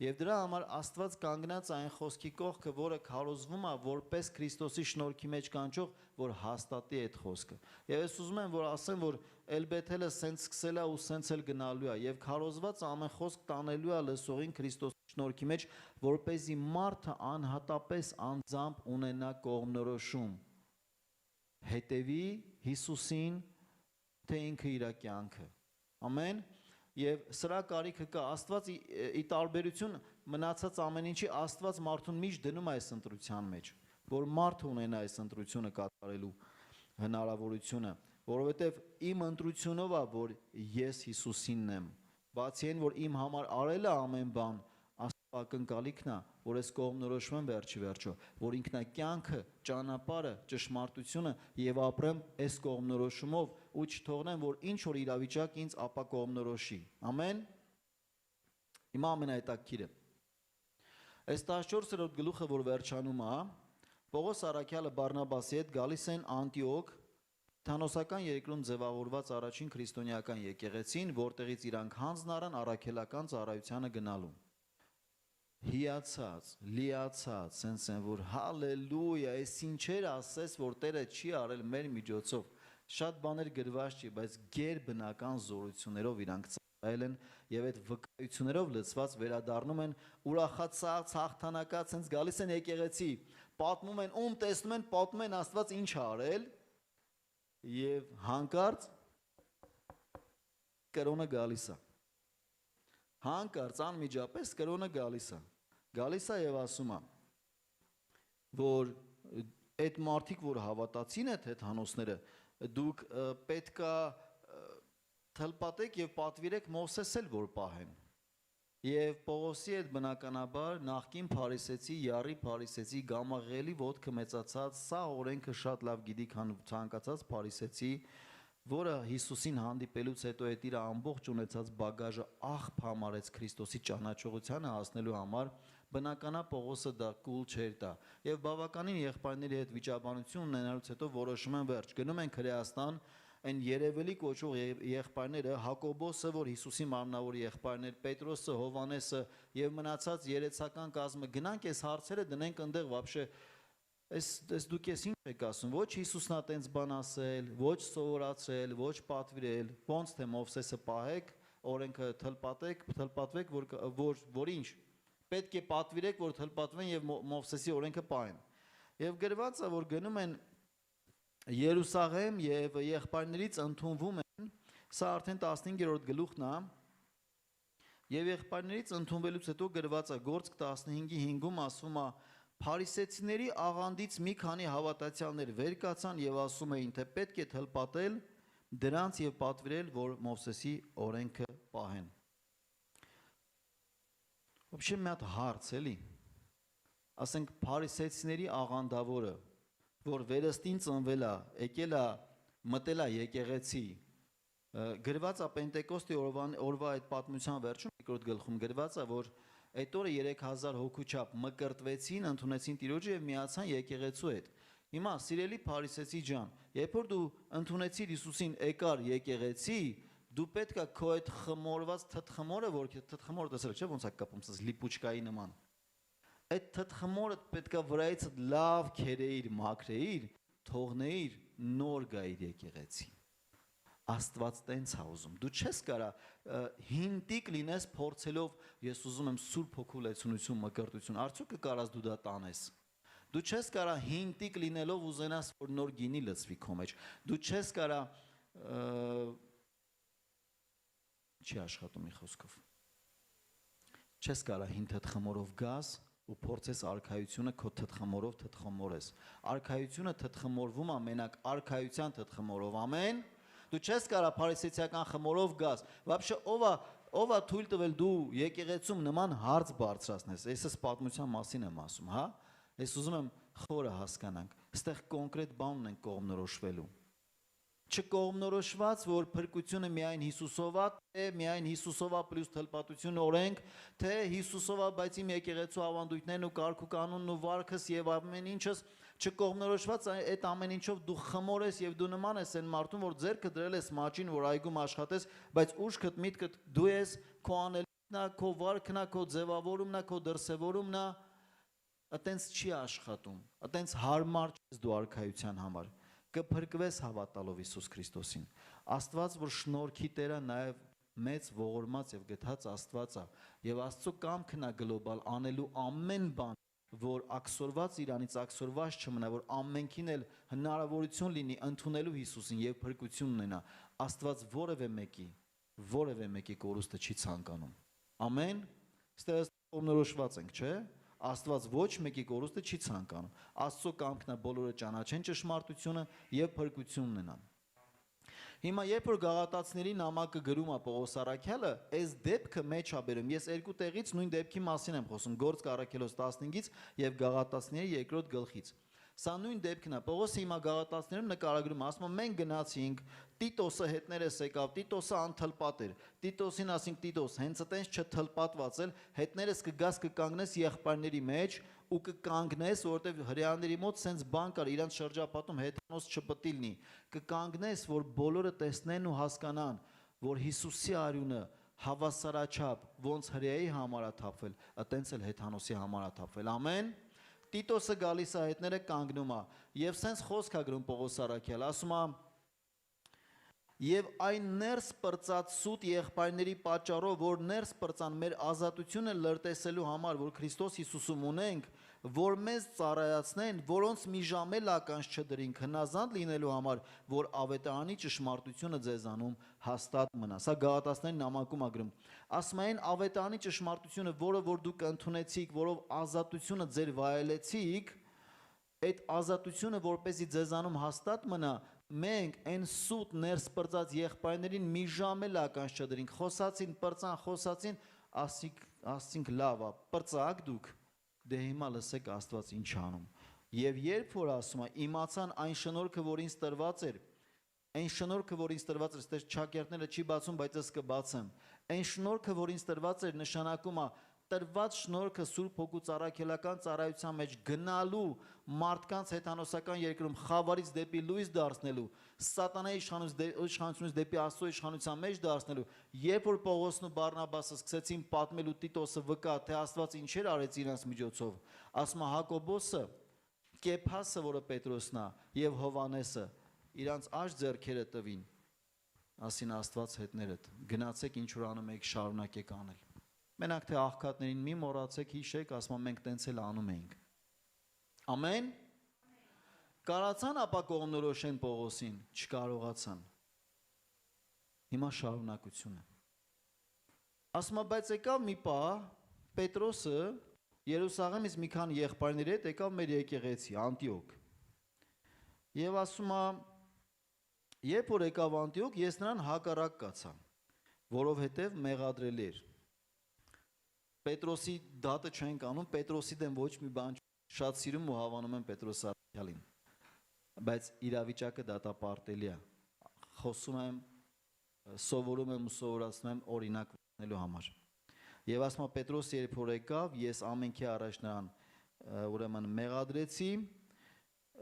Եվ դրա համար Աստված կանգնած է այն խոսքի կողքը, որը քարոզվում է որպես Քրիստոսի շնորհքի մեջ կանչող, որ հաստատի այդ խոսքը։ Եվ ես ուզում եմ, որ ասեմ, որ Էլբեթելը սենց սկսել է ու սենց էլ գնալու է, եւ քարոզված ամեն խոսք տանելու է լսողին Քրիստոսի շնորհքի մեջ, որպեսզի մարդը անհատապես անձամբ ունենա կողմնորոշում։ Հետևի Հիսուսին, թե ինքը իր կյանքը։ Ամեն։ Եվ սրա կարիքը կա, Աստված ի տարբերություն մնացած ամեն ինչի, Աստված մարդուն միշտ դնում է այս ընտրության մեջ, որ մարդը ունենա այս ընտրությունը կատարելու հնարավորությունը, որովհետև իմ ընտրությունով է, որ ես Հիսուսինն եմ, բացի այն, որ իմ համար արել է ամեն բան, ակնկալիքն է, որ ես կողմնորոշվեմ վերջի վերջո, որ ինքնակյանքը, ճանապարհը, ճշմարտությունը եւ ապրեմ այս կողմնորոշումով ու չթողնեմ, որ ինչ որ իրավիճակ ինձ ապակողմնորոշի։ Ամեն։ Հիմա ամենահետաքրքիրը։ Այս 14-րդ գլուխը, որ վերջանում է, Պողոս առաքյալը Բարնաբասի հետ գալիս են Անտիոք, Թանոսական երկրում ձևավորված առաջին քրիստոնեական եկեղեցին, որտեղից իրանք հանձն առան առաքելական ծառայությանը գնալու։ Հիացած, լիացած, սենց են, որ հալելույա, այս ինչեր ասես, որ Տերը չի արել մեր միջոցով, շատ բաներ գրված չի, բայց գերբնական զորություններով իրանք ծառայել են եւ այդ վկայություններով լցված վերադառնում են ուրախացած, հաղթանակած, սենց գալիս են եկեղեցի, պատմում են, ում տեսնում են, պատմում են Աստված ինչ է արել եւ հանկարծ կրոնը գալիս է։ Հանկարծ անմիջապես կրոնը գալիս է եւ ասում է, որ այդ մարդիկ, որ հավատացին այդ հեթանոսները, դուք պետքա թլպատեք եւ պատվիրեք Մովսես էլ որ պահեն։ Եվ Պողոսի հետ բնականաբար նախկին փարիսեցի, յառի փարիսեցի, գամաղելի ոտքը մեծացած, սա օրենքը շատ լավ գիտի, քան ցանկացած փարիսեցի, որը Հիսուսին հանդիպելուց հետո այդ իր ամբողջ ունեցած բագաժը աղբ համարեց Քրիստոսի ճանաչողությանը հասնելու համար, բնականա Պողոսը դա կուլ չէր տա։ Եվ բավականին եղբայրների հետ վիճաբանություն ունենալուց հետո որոշում են վերջ։ Գնում են Հրեաստան, այն երևելի կոչող եղբայրները, Հակոբոսը, որ Հիսուսի մարմնավոր եղբայրներ, Պետրոսը, Հովանեսը եւ մնացած երեցական կազմը, գնանք այս հարցերը դնենք այնտեղ вообще Այս դուք ես ինչ եք ասում, ոչ Հիսուսն է տենց բան ասել, ոչ սովորացրել, ոչ պատվիրել, ոնց թե Մովսեսը պահեք, օրենքը թլպատվեք, որ ինչ պետք է պատվիրեք, որ թլպատվեն եւ Մովսեսի օրենքը պահեն։ Եվ գրված է, որ գնում են Երուսաղեմ եւ եղբայրներից ընդունվում են, սա արդեն 15-րդ գլուխն է, եւ եղբայրներից ընդունվելուց հետո գրված է Գործք 15:5-ում ասում է Փարիսեցիների աղանդից մի քանի հավատացյալներ վեր կացան եւ ասում էին, թե պետք է թլպատել դրանց եւ պատվիրել, որ Մովսեսի օրենքը պահեն։ Вообще մի հատ հարց էլի։ Ասենք Փարիսեցիների աղանդավորը, որ վերստին ծնվել է, եկել է, մտել է եկեղեցի, գրված է Պենտեկոստի օրվա այդ պատմության վերջում, երկրորդ գլխում գրված է, որ այդ օրը 3000 հոգու չափ մկրտվեցին, ընդունեցին Տիրոջը եւ միացան եկեղեցու հետ։ Հիմա սիրելի Փարիսեցի ջան, երբ որ դու ընդունեցիր Հիսուսին, եկար եկեղեցի, դու պետք է քո այդ խմորված թթխմորը, որ թթխմորը տեսել չէ, ոնց է կապում, սա լիպուչկայի նման։ Այդ թթխմորը պետք է վրայից լավ քերեիր, մաքրեիր, թողնեիր, նոր գայիր եկեղեցի։ Աստված տենց է ուզում։ Դու չես կարա հինտիկ լինես փորձելով, ես ուզում եմ Սուրբ Հոգու լեցունություն, մկրտություն, արդյոք կարաս դու դա տանես։ Դու չես կարա հինտիկ լինելով ուզենաս, որ նոր գինի լցվի քո մեջ։ Դու չես կարա չի աշխատում մի խոսքով։ Չես կարա հին թթխմորով գաս ու փորձես արքայությունը քո թթխմորով թթխմորես։ Արքայությունը թթխմորվում է մենակ արքայության թթխմորով, ամեն։ Դու չես կարա փարիսեցիական խմորով գաս։ Вообще ով է թույլ տվել դու եկեղեցում նման հարց բարձրացնես։ Ես պատմության մասին եմ ասում, հա։ Ես ուզում եմ խորը հասկանանք։ Այստեղ կոնկրետ բան ունենք կողմնորոշվելու։ Չկողմնորոշված, որ փրկությունը միայն Հիսուսով է, թե միայն Հիսուսով է պլյուս թլպատություն օրենք, թե Հիսուսով է, բայց իմ եկեղեցու ավանդույթներն ու կարգ ու կանոնն ու վարքս եւ ամեն ինչս չկողմնորոշված, այդ ամեն ինչով դու խմոր ես եւ դու նման ես այն մարդուն, որ ձեռքը դրել ես մաչին, որ այգում աշխատես, բայց ուշքդ միտքդ դու ես, քո անելիքն է, քո վարքն է, քո ձևավորումն է, քո դրսևորումն է, այտենց չի աշխատում, այտենց հարմար չես դու արքայության համար։ Կփրկվես հավատալով Հիսուս Քրիստոսին։ Աստված, որ շնորհքի Տերը նաև մեծ ողորմած եւ գթած Աստված է, եւ Աստծո կամքն է գլոբալ անելու ամեն բան, որ ակսորված Իրանից ակսորված չմնա, որ ամենքին էլ հնարավորություն լինի ընդունելու Հիսուսին եւ փրկություն ունենա։ Աստված որևէ մեկի կորուստը չի ցանկանում։ Ամեն։ Ստեղ կողմնորոշված ենք, չէ՞։ Աստված ոչ մեկի կորուստը չի ցանկանում։ Աստծո կամքն է բոլորը ճանաչեն ճշմարտությունը եւ փրկություն ունենան։ Հիմա երբ որ Գաղատացիների նամակը գրում է Պողոս առաքյալը, այս դեպքը մեջ է բերում։ Ես երկու տեղից նույն դեպքի մասին եմ խոսում, Գործք առաքելոց 15-ից եւ Գաղատացիների 2-րդ գլխից։ Սա նույն դեպքն է։ Պողոսը հիմա Գաղատացիներում նկարագրում, ասում է մենք գնացինք, Տիտոսը հետներս եկավ, Տիտոսը անթլպատ էր։ Տիտոսին ասինք Տիտոս, հենց այտենց չթլպատված էլ, հետներս կգաս կկանգնես եղբայրների մեջ ու կկանգնես, որովհետև հրեաների մոտ սենց բան կար, իրանց շրջապատում հեթանոս չպետք լինի։ Կկանգնես, որ բոլորը տեսնեն ու հասկանան, որ Հիսուսի արյունը հավասարաչափ ոնց հրեայի համար է թափվել, այտենց էլ հեթանոսի համար է թափվել։ Ամեն։ Տիտոսը գալիս է, հետները կանգնում է, եւ սենց խոսք է գրում Պողոս առաքյալը, ասում է. Եվ այն ներս պրծած սուտ եղբայրների պատճառով, որ ներս պրծան մեր ազատությունը լրտեսելու համար, որ Քրիստոս Հիսուսում ունենք, որ մեզ ծառայացնեն, որոնց մի ժամ էլ ականջ չդրինք, հնազանդ լինելու համար, որ ավետարանի ճշմարտությունը ձեզանում հաստատ մնա։ Սա Գաղատացիների նամակում է գրում։ Ասում են ավետարանի ճշմարտությունը, որը որ դուք ընդունեցիք, որով ազատությունը ձեր վայելեցիք, այդ ազատությունը, որպեսզի ձեզանում հաստատ մնա, մենք այն սուտ ներս պրծած եղբայրներին մի ժամ էլ ականջ չդրինք, խոսացին, պրծան, խոսացին, ասինք լավ է, պրծակ դուք, դե հիմա լսեք Աստված ինչ անում։ Եվ երբ որ ասում է, իմացան այն շնորհքը, որ ինձ տրված էր, այն շնորհքը, որ ինձ տրված էր, այստեղ ճակերտները չի բացում, բայց ես կբացեմ։ Այն շնորհքը, որ ինձ տրված էր, նշանակում է տրված շնորհքը Սուրբ Հոգու ծառայելական ծառայության մեջ գնալու մարդկանց հեթանոսական երկրում խավարից դեպի լույս դարձնելու, սատանայի իշխանությունից դեպի Աստծո իշխանության մեջ դարձնելու, երբ որ Պողոսն ու Բարնաբասը սկսեցին պատմելու Տիտոսը վկա, թե Աստված ինչեր արեց իրենց միջոցով, ասում է Հակոբոսը, Կեփասը, որը Պետրոսն է, եւ Հովանեսը իրանց աջ ձեռքերը տվին ասին Աստված հետներդ, գնացեք ինչ որ անում եք, շարունակեք անել։ Մենակ թե աղքատներին մի մոռացեք, հիշեք, ասում եմ մենք տենց էլ անում էինք։ Ամեն։ Կարացան ապա կողմնորոշեն Պողոսին, չկարողացան։ Հիմա շարունակությունը։ Ասում եմ, բայց եկավ մի պահ, Պետրոսը Երուսաղեմից մի քանի եղբայրների հետ եկավ մեր եկեղեցի Անտիոք։ Եվ ասում է, երբ որ եկավ Անտիոք, ես նրան հակառակ կացա, որովհետև մեղադրել էր։ Պետրոսի դատը չենք անում, Պետրոսի դեմ ոչ մի բան շատ սիրում ու հավանում եմ Պետրոս Արաքյալին, բայց իրավիճակը դատապարտելի է։ Խոսում եմ, սովորում եմ ու սովորացնում եմ օրինակ ունենալու համար։ Եվ ասում է Պետրոսը երբ որ եկավ, ես ամենքի առաջ նրան ուրեմն մեղադրեցի,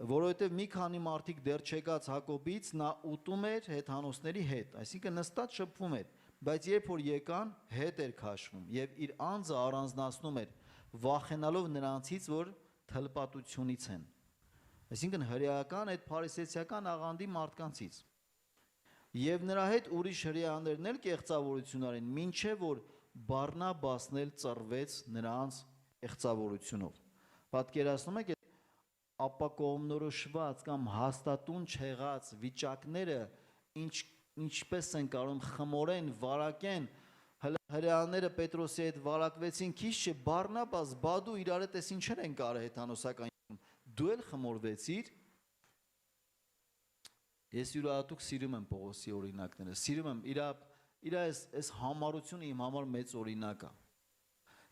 որովհետև մի քանի մարդիկ դեռ չեկած Հակոբից նա ուտում էր հեթանոսների հետ, այսինքն նստած շփվում էր, բայց երբ որ եկան, հետ էր քաշվում եւ իր անձը առանձնացնում էր, վախենալով նրանցից, որ թլպատությունից են, այսինքն հրեական այդ փարիսեցիական աղանդի մարդկանցից։ Եվ նրա հետ ուրիշ հրեաներն էլ կեղծավորություն արին, մինչև որ Բարնաբասն էլ ծռվեց նրանց կեղծավորությունով։ Պատկերացնում եք ապակողմնորոշված կամ հաստատուն չեղած վիճակները ինչպես են կարող խմորեն, վարակեն, հրեաները Պետրոսի հետ վարակվեցին, քիչ չէ, Բարնաբաս, բադու իրար հետ էս ինչեր են կարը հեթանոսական, դու էլ խմորվեցիր։ Ես յուրահատուկ սիրում եմ Պողոսի օրինակները, սիրում եմ իր այս համառությունը իմ համար մեծ օրինակ է։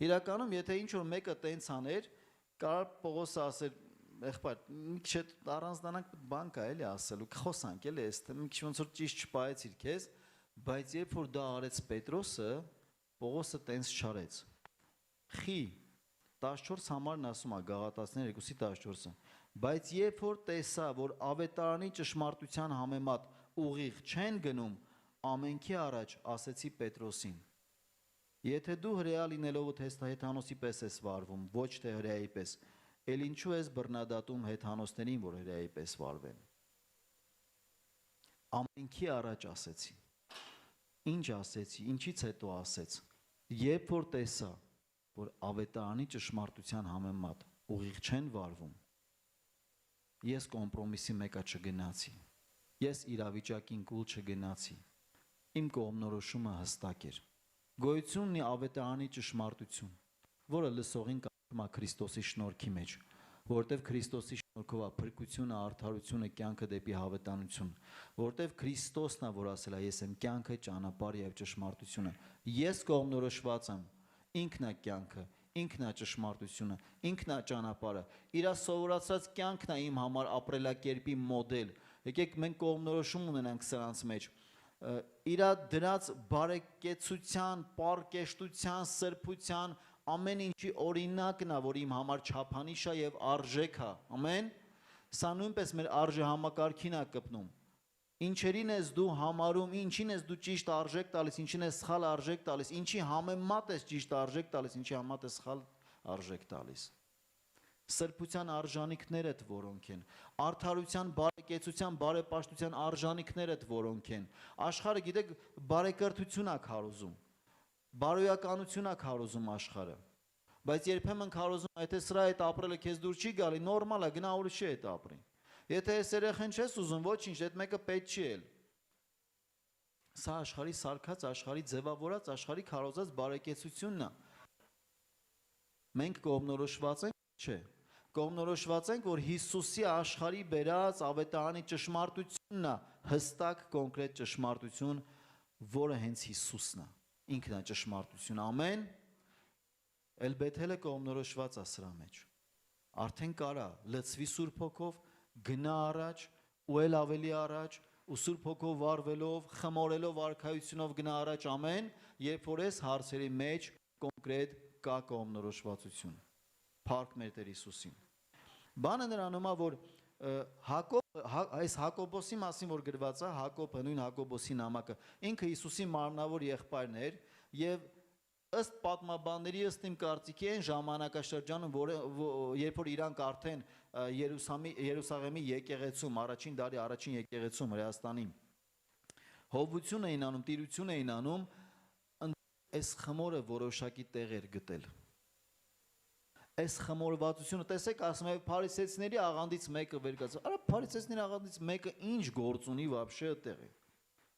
Իրականում, եթե ինչ-որ մեկը տենց աներ, կարող Պողոսը ասեր, եղբայր, մի քիչ առանձնանանք բան կա էլի ասելու, խոսանք էլի, մի քիչ ոնց որ ճիշտ չպայեցիր քեզ, բայց երբ որ դա արեց Պետրոսը, Պողոսը տենց չարեց։ Խի 14 համարն ասում է Գաղատացիներ 2:14-ը, բայց երբ որ տեսա, որ ավետարանի ճշմարտության համեմատ ուղիղ չեն գնում, ամենքի առաջ ասեցի Պետրոսին. Եթե դու հրեա լինելով հեթանոսի պես ես վարվում, ոչ թե հրեայի պես, էլ ինչու ես բռնադատում հեթանոսներին, որ հրեայի պես վարվեն։ Ամենքի առաջ ասեցի։ Ինչ ասեցի, ինչից հետո ասեց, երբ որ տեսա, որ ավետարանի ճշմարտության համեմատ ուղիղ չեն վարվում, ես կոմպրոմիսի մեկը չգնացի, ես իրավիճակին կուլ չգնացի, իմ կողմնորոշումը հստակ էր, գոյություն ունի ավետարանի ճշմարտություն, որը լսողին կարգում է Քրիստոսի շնորհքի մեջ, որտեվ Քրիստոսի շնորհքով է փրկությունը, արդարությունը, կյանքը դեպի հավետանություն, որտեվ Քրիստոսն է, որ ասել է, ես եմ կյանքը, ճանապարհը եւ ճշմարտությունը, ես կողմնորոշված եմ, ինքն է կյանքը, ինքն է ճշմարտությունը, ինքն է ճանապարհը, իր սովորացած կյանքն է իմ համար ապրելակերպի մոդել, եկեք մենք կողմնորոշում ունենանք սրանց մեջ, իր դրած բարեկեցության, պարկեշտության, սրբության, ամեն ինչի օրինակն է, որ իմ համար չափանիշ է եւ արժեք է, ամեն, սա նույնպես մեր արժեհամակարգին է կպնում, ինչերին ես դու համարում, ինչին ես դու ճիշտ արժեք տալիս, ինչին ես սխալ արժեք տալիս, ինչի համեմատ ես ճիշտ արժեք տալիս, ինչի համեմատ ես սխալ արժեք տալիս, սրբության արժանիքներդ որոնք են, արդարության, բարեկեցության, բարեպաշտության արժանիքներդ որոնք են, աշխարհը գիտեք բարեկրթություն է քարոզում, բարոյականություն է քարոզում աշխարհը, բայց երբեմն քարոզում եթե սրա հետ ապրելը քեզ դուր չի գալի, նորմալ է, գնա ուրիշի հետ ապրի, եթե այս երեխեն չես ուզում, ոչինչ, այդ մեկը պետք չի էլ, սա աշխարհի սարքած, աշխարհի ձևավորած, աշխարհի քարոզած բարեկեցությունն է, մենք կողմնորոշված ենք, չէ, կողմնորոշված ենք, որ Հիսուսի աշխարհի բերած ավետարանի ճշմարտությունն է, հստակ կոնկրետ ճշմարտություն, որը հենց Հիսուսն է, ինքն է ճշմարտություն, ամեն, էլ Բեթելը կողմնորոշված է սրա մեջ, արդեն կարա լցվի Սուրբ Հոգով, գնա առաջ, ու էլ ավելի առաջ, ու Սուրբ Հոգով վարվելով, խմորելով արքայությունով գնա առաջ, ամեն, երբ որ այս հարցերի մեջ կոնկրետ կա կողմնորոշվածություն, փառք մեր Տեր Հիսուսին։ Բանը նրանում է, որ այս Հակոբոսի մասին, որ գրված է, Հակոբը, նույն Հակոբոսի նամակը, ինքը Հիսուսի մարմնավոր եղբայրն էր եւ ըստ պատմաբանների, ըստ իմ կարծիքի այն ժամանակաշրջանում, երբ որ իրանք արդեն Երուսաղեմի եկեղեցում, առաջին դարի առաջին եկեղեցում Հրեաստանի հովություն էին անում, տիրություն էին անում, այս խմորը որոշակի տեղ էր գտել։ Այս խմորվածությունը, տեսեք, ասում է փարիսեցիների աղանդից մեկը վեր կացավ։ Արա փարիսեցիների աղանդից մեկը ինչ գործ ունի вообще այդտեղի։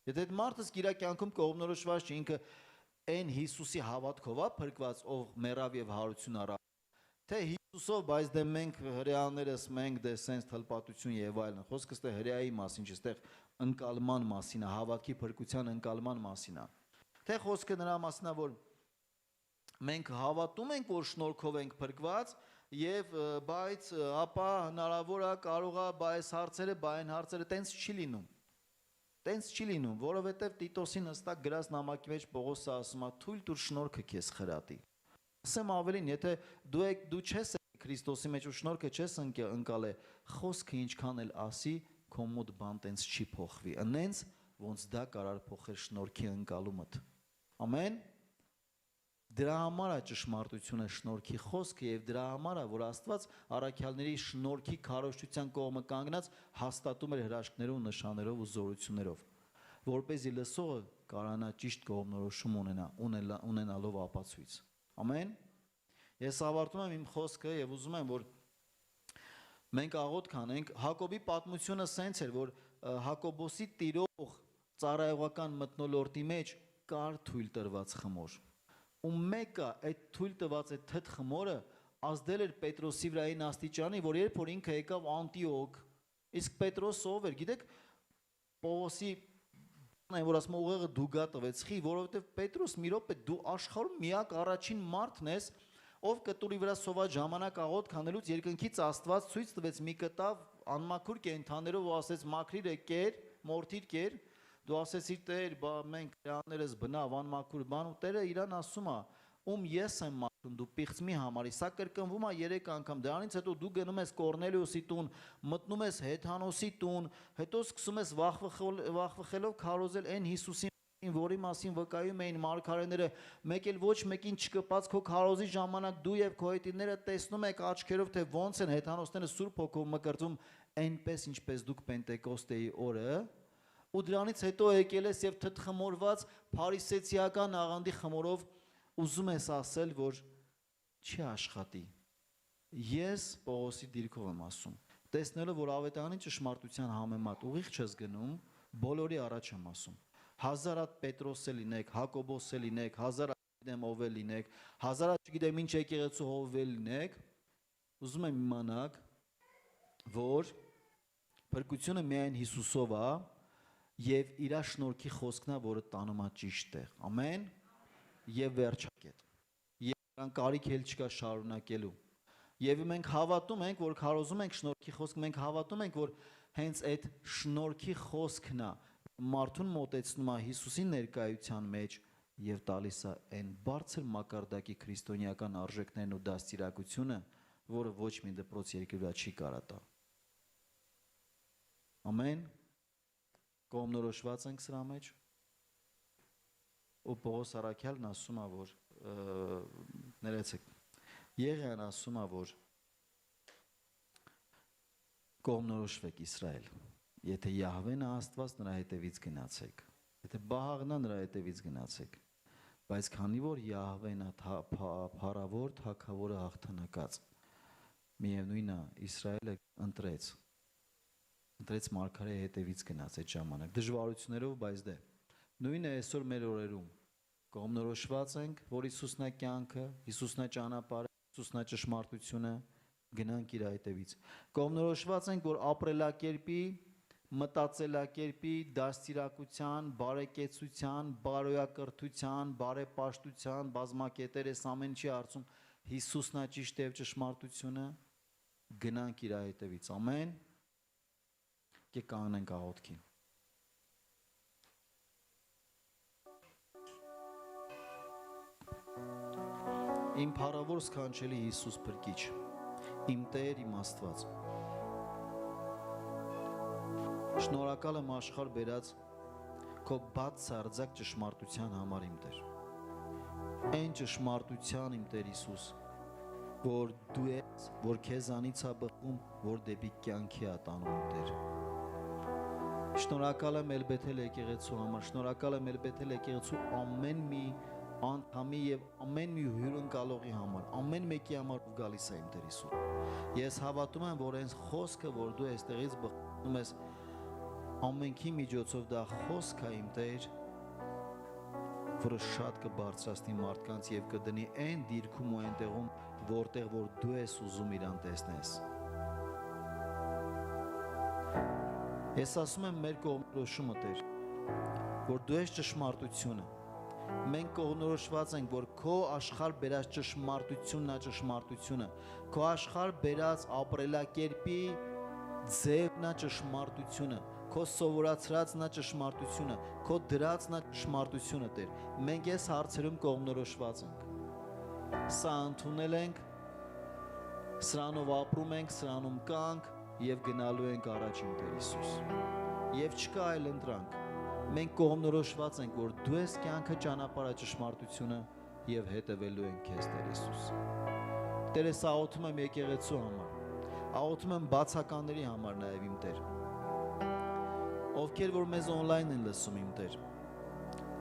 Եթե այդ մարդը իր կյանքում կողմնորոշված չի, ինքը այն Հիսուսի հավատքով է փրկված, ով մեռավ եւ հարություն առավ, թե Հիսուսով, բայց դե մենք հրեաներս մենք դե սենց թլպատություն եւ այլն։ Խոսքը ստե հրեայի մասին չի, ստեղ ընկալման մասին է, հավատքի փրկության ընկալման մասին է։ Թե խոսքը նրա մասին է, որ մենք հավատում ենք, որ շնորհքով ենք փրկված, եւ բայց ապա հնարավոր է, կարող է, բայց այն հարցերը տենց չի լինում։ Տենց չի լինում, որովհետեւ Տիտոսին հստակ գրած նամակի մեջ Պողոսը ասում է՝ «Թույլ տուր շնորհքը քեզ խրատի»։ Ասեմ ավելին, եթե դու չես Քրիստոսի մեջ ու շնորհքը չես ընկալել, խոսքը ինչքան էլ ասի, քո մոտ բան տենց չի փոխվի։ Ընենց ոնց դա կարար փոխել շնորհքի ընկալումդ։ Ամեն։ Դրա համար է ճշմարտությունը շնորհքի խոսքը եւ դրա համար է, որ Աստված առաքյալների շնորհքի քարոզչության կողմը կանգնած հաստատում էր հրաշքներով, նշաններով ու զորություններով, որպեսզի լսողը կարողանա ճիշտ կողմնորոշում ունենալով ապացույց։ Ամեն։ Ես ավարտում եմ իմ խոսքը եւ ուզում եմ, որ մենք աղոթք անենք։ Հակոբի պատմությունը սենց էր, որ Հակոբոսի տիրող ծառայողական մթնոլորտի մեջ կար թույլ տրված խմոր։ Ու մեկը այդ թույլ տված այդ թթ խմորը ազդել էր Պետրոսի վրային աստիճանի, որ երբ որ ինքը եկավ Անտիոք, իսկ Պետրոս ով էր, գիտեք, Պողոսի որ ասում ուղեղը դուգա տվեցխի, որովհետև Պետրոս մի րոպե դու աշխարհում միակ առաջին մարդն ես, ով կտուրի վրա սոված ժամանակ աղոթք անելուց երկնքից Աստված ցույց տվեց մի կտավ անմաքուր կենդաններով ու ասեց մաքրիր կեր, մորթիր կեր, դու ասեցիր Տեր, բա մենք հրեաներս բնավ անմաքուր բան ու Տերը իրան ասում է, ում ես եմ մաքրում, դու պիղծ մի համարի, սա կրկնվում է 3 անգամ, դրանից հետո դու գնում ես Կորնելիոսի տուն, մտնում ես Հեթանոսի տուն, հետո սկսում ես վախվխելով քարոզել այն Հիսուսին, որի մասին վկայում էին մարգարեները, մեկ էլ ոչ մեկին չկպած քո քարոզի ժամանակ դու եւ քո հետիները տեսնում եք աչքերով, թե ոնց են հեթանոսները Սուրբ Հոգով մկրտվում, այնպես ինչպես դուք Պենտեկոստեի օրը, ու դրանից հետո եկել ես եւ թթխմորված փարիսեցիական աղանդի խմորով ուզում ես ասել, որ չի աշխատի։ Ես Պողոսի դիրքով եմ ասում, տեսնելով, որ ավետարանի ճշմարտության համեմատ ուղիղ չես գնում, բոլորի առաջ եմ ասում։ 1000 հատ Պետրոս է լինեք, Հակոբոս է լինեք, 1000 հատ չգիտեմ ով է լինեք, 1000 հատ չգիտեմ ինչ եկեղեցու ով է լինեք, ուզում եմ իմանաք, որ փրկությունը միայն Հիսուսով է եւ իր շնորհքի խոսքն է, որը տանում է ճիշտ տեղ։ Ամեն։ Եվ վերջակետ։ Եվ կան կարիք էլ չկա շարունակելու։ Եվ մենք հավատում ենք, որ քարոզում ենք շնորհքի խոսքը, մենք հավատում ենք, որ հենց այդ շնորհքի խոսքն է մարդուն մոտեցնում է Հիսուսի ներկայության մեջ եւ տալիս է այն բարձր մակարդակի քրիստոնեական արժեքներն ու դաստիարակությունը, որը ոչ մի դպրոց երկրի վրա չի կարա տա։ Ամեն։ Կողմնորոշված ենք սրա մեջ։ Ու Պողոս առաքյալն ասում է, որ ներեցեք, Եղիան ասում է, որ կողմնորոշվեք Իսրայել, եթե Յահվեն է Աստված, նրա հետևից գնացեք, եթե Բահաղն է, նրա հետևից գնացեք, բայց քանի որ Յահվեն է փառավոր, թագավորը հաղթանակած, միևնույնն է, Իսրայելը ընտրեց մարգարեի հետևից գնաց այդ ժամանակ, դժվարություններով, բայց դե։ Նույնը այսօր մեր օրերում կողմնորոշված ենք, որ Հիսուսն է կյանքը, Հիսուսն է ճանապարհը, Հիսուսն է ճշմարտությունը, գնանք իր հետևից։ Կողմնորոշված ենք, որ ապրելակերպի, մտածելակերպի, դաստիարակության, բարեկեցության, բարոյակրթության, բարեպաշտության, բազմակետեր այս ամեն ինչի հարցում Հիսուսն է ճիշտ եւ ճշմարտությունը, գնանք իր հետևից։ Ամեն։ Կանգնենք աղոթքի։ Իմ փառավոր սքանչելի Հիսուս Փրկիչ, իմ Տեր, իմ Աստված, շնորհակալ եմ աշխարհ բերած քո բաց սարձակ ճշմարտության համար, իմ Տեր։ Այն ճշմարտության, իմ Տեր Հիսուս, որ դու ես, որ քեզանից է բխում, որ դեպի կյանքի է տանում, իմ Տեր։ Շնորհակալ եմ Էլբեթել եկեղեցու համար, շնորհակալ եմ Էլբեթել եկեղեցու ամեն մի անդամի եւ ամեն մի հյուրընկալողի համար, ամեն մեկի համար ու գալիս է իմ Տեր Հիսուս։ Ես հավատում եմ, որ այս խոսքը, որ դու այստեղից բխում ես, ամենքի միջոցով դա խոսք է իմ Տեր, որը շատ կբարձրացնի մարդկանց եւ կդնի այն դիրքում ու այն տեղում, որտեղ որ դու ես ուզում իրան տեսնես։ Ես ասում եմ մեր կողմնորոշումը Տեր, որ դու ես ճշմարտությունը։ Մենք կողմնորոշված ենք, որ քո աշխարհ բերած ճշմարտությունն է ճշմարտությունը, քո աշխարհ բերած ապրելակերպի ձևն է ճշմարտությունը, քո սովորացրածն է ճշմարտությունը, քո դրածն է ճշմարտությունը Տեր։ Մենք այս հարցերում կողմնորոշված ենք։ Սա ընդունել ենք, սրանով ապրում ենք, սրանում կանք եւ գնալու ենք առաջ իմ Տեր Հիսուս։ Եվ չկա այլ ընտրանք։ Մենք կողմնորոշված ենք, որ դու ես կյանքը ճանապարհը ճշմարտությունը եւ հետևելու ենք քեզ Տեր Հիսուս։ Տեր, ես աղոթում եմ եկեղեցու համար, աղոթում եմ բացականների համար նաեւ իմ Տեր, ովքեր որ մեզ on-line են լսում իմ Տեր,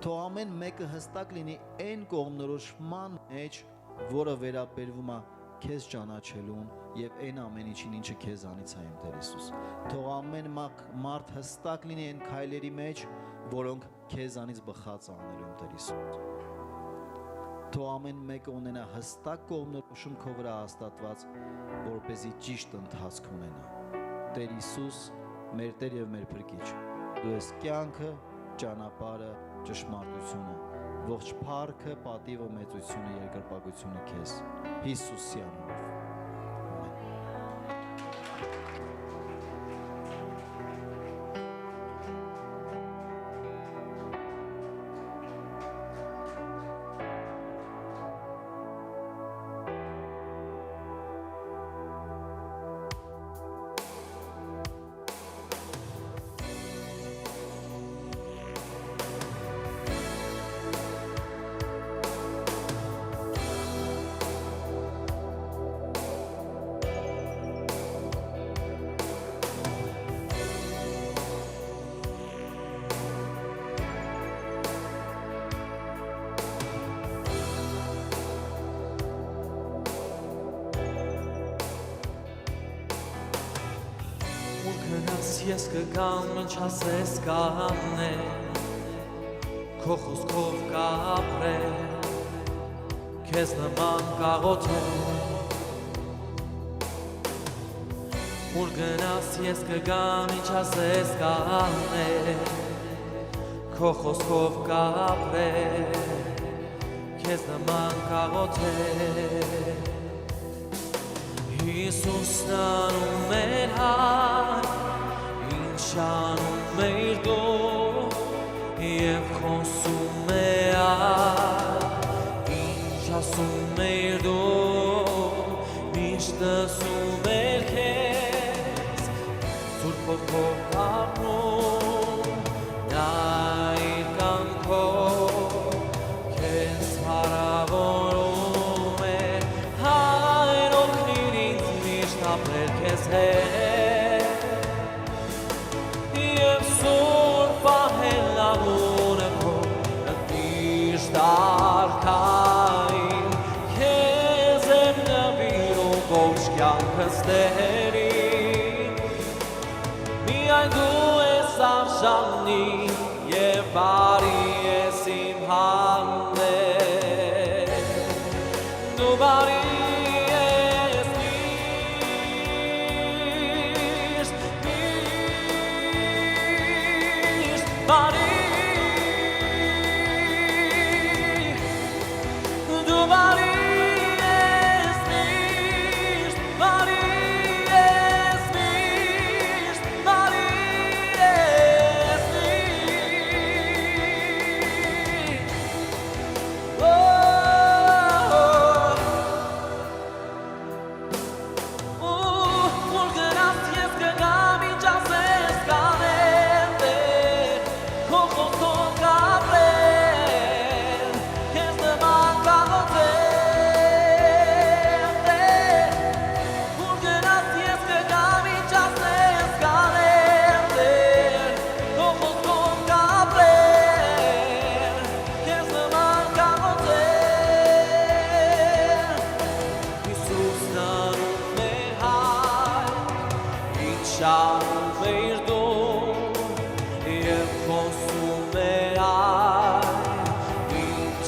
թող ամեն մեկը հստակ լինի այն կողմնորոշման մեջ, որը վերաբերվում է քեզ ճանաչելուն եւ այն ամեն ինչին, ինչը քեզանից է իմ Տեր Հիսուս։ Թող ամեն մարդ հստակ լինի այն քայլերի մեջ, որոնք քեզանից բխած անելու իմ Տեր Հիսուս։ Թող ամեն մեկը ունենա հստակ կողմնորոշում քո վրա հաստատված, որպեսզի ճիշտ ընթացք ունենա։ Տեր Հիսուս, մեր Տեր եւ մեր Փրկիչ, դու ես կյանքը, ճանապարհը, ճշմարտությունը, ողջ փառքը, պատիվը, մեծությունը, երկրպագությունը քեզ Հիսուսի անունով։ Ես կգամ ինչ ասես կանե, քո խոսքով կապրե, քեզ նման կաղոթե, ուր գնաս ես կգամ ինչ ասես կանե, քո խոսքով կապրե, քեզ նման կաղոթե, Հիսուսն անում էր հայ, Շանում էր դու և խոսում է ինչ ասում էր դու միշտ ասում էր քեզ սուրբ ոգով ապրում նա իր կյանքով քեզ հարավորում էր Հայր օգնիր ինձ միշտ ապրել քեզ հետ Արքային քեզ եմ նվիրում ողջ կյանքս Տերին միայն դու ես արժանի և բարի ես իմ հանդեպ դու բարի ես միշտ բարի Քո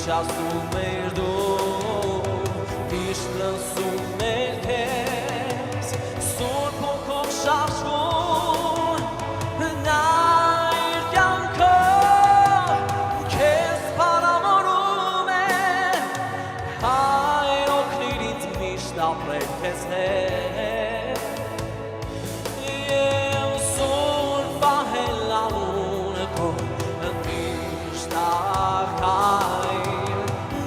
Շասում էր դու Միշտ լսում էր քեզ Սուրբ հոգով շարժվում Նա իր կյանքով Քեզ պարավորում է Հայր օգնիր ինձ միշտ ապրել քեզ հետ Եվ սուրբ պահել անունը քո Միշտ աղքայր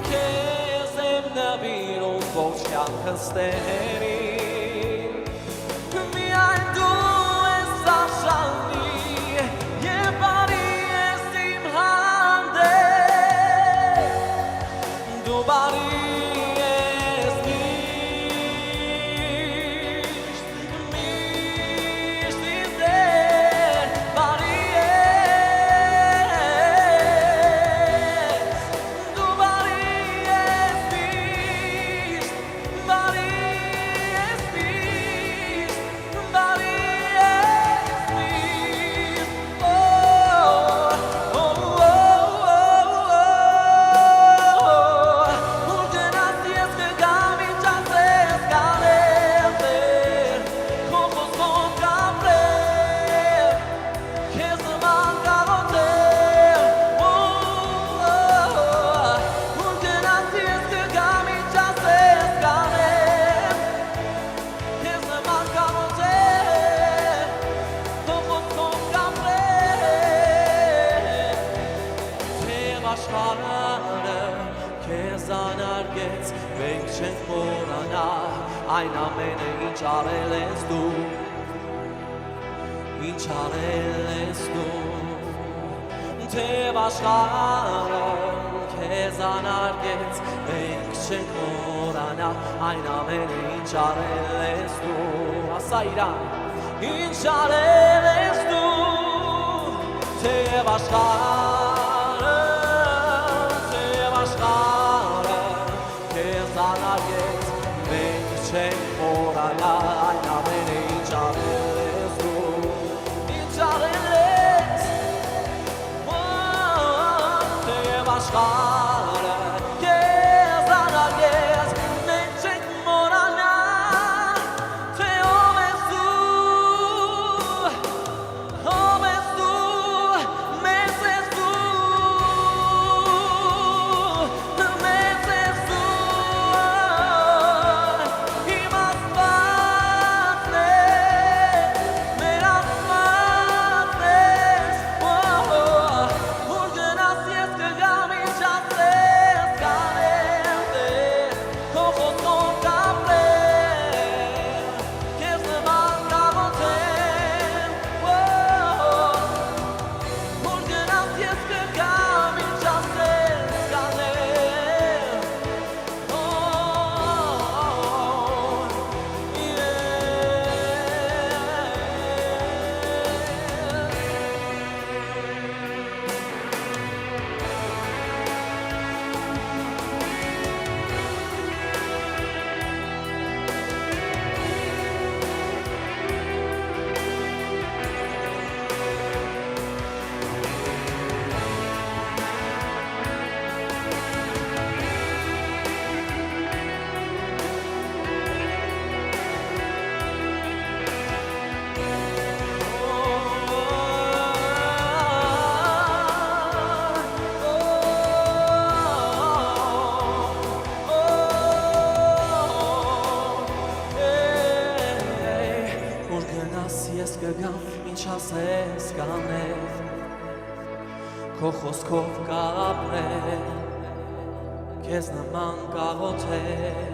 Քեզ եմ նվիրում ողջ կյանքս տերի Միայն դու ես արժանի Եվ բարի ես իմ հանդեպ Դու բարի ես միշտ ինձ դեր Բարի ես Դու բարի ես միշտ Բարի ես միշտ Բարի ես միշտ Ուր գնաս ես կգամ ինչ ասես կանեմ Տեր Քո խոսքով կապրեմ Քեզ նման կարոտեմ Ուր գնաս ես կգամ ինչ ասես կանեմ Քեզ նման կարոտեմ Քո խոսքով կապրեմ Թեև աշխարհը քեզ անարգեց Մենք չենք մոռանա այն ամենը ինչ արել ես դու Ինչ արել ես դու Թեև աշխարհը քեզ անարգեց Մենք չենք մոռանա այն ամենը ինչ արել ես դու Ասա իրան Ինչ արել ես դու Թեև աշխարհը Քեզ անարգեց Մենք չենք մոռանա այն ամենը ինչ արել ես դու Ինչ արել ես Թեև աշխարհը Քեզ անարգեց Մենք չենք մոռանա Թե ով ես դու Ով ես դու Մեծ ես դու Մեծ ես դու Իմ Աստվածն ես Մեր Աստվածն ես Ուր գնաս ես կգամ ինչ ասես կանեմ Տեր Քո խոսքով կապրեմ Քեզ նման կարոտեմ Ուր գնաս ես կգամ ինչ ասես կանեմ Ուր գնաս ես կգամ ինչ ասես կանեմ Քո խոսքով կապրեմ Քեզ նման կաղոթեմ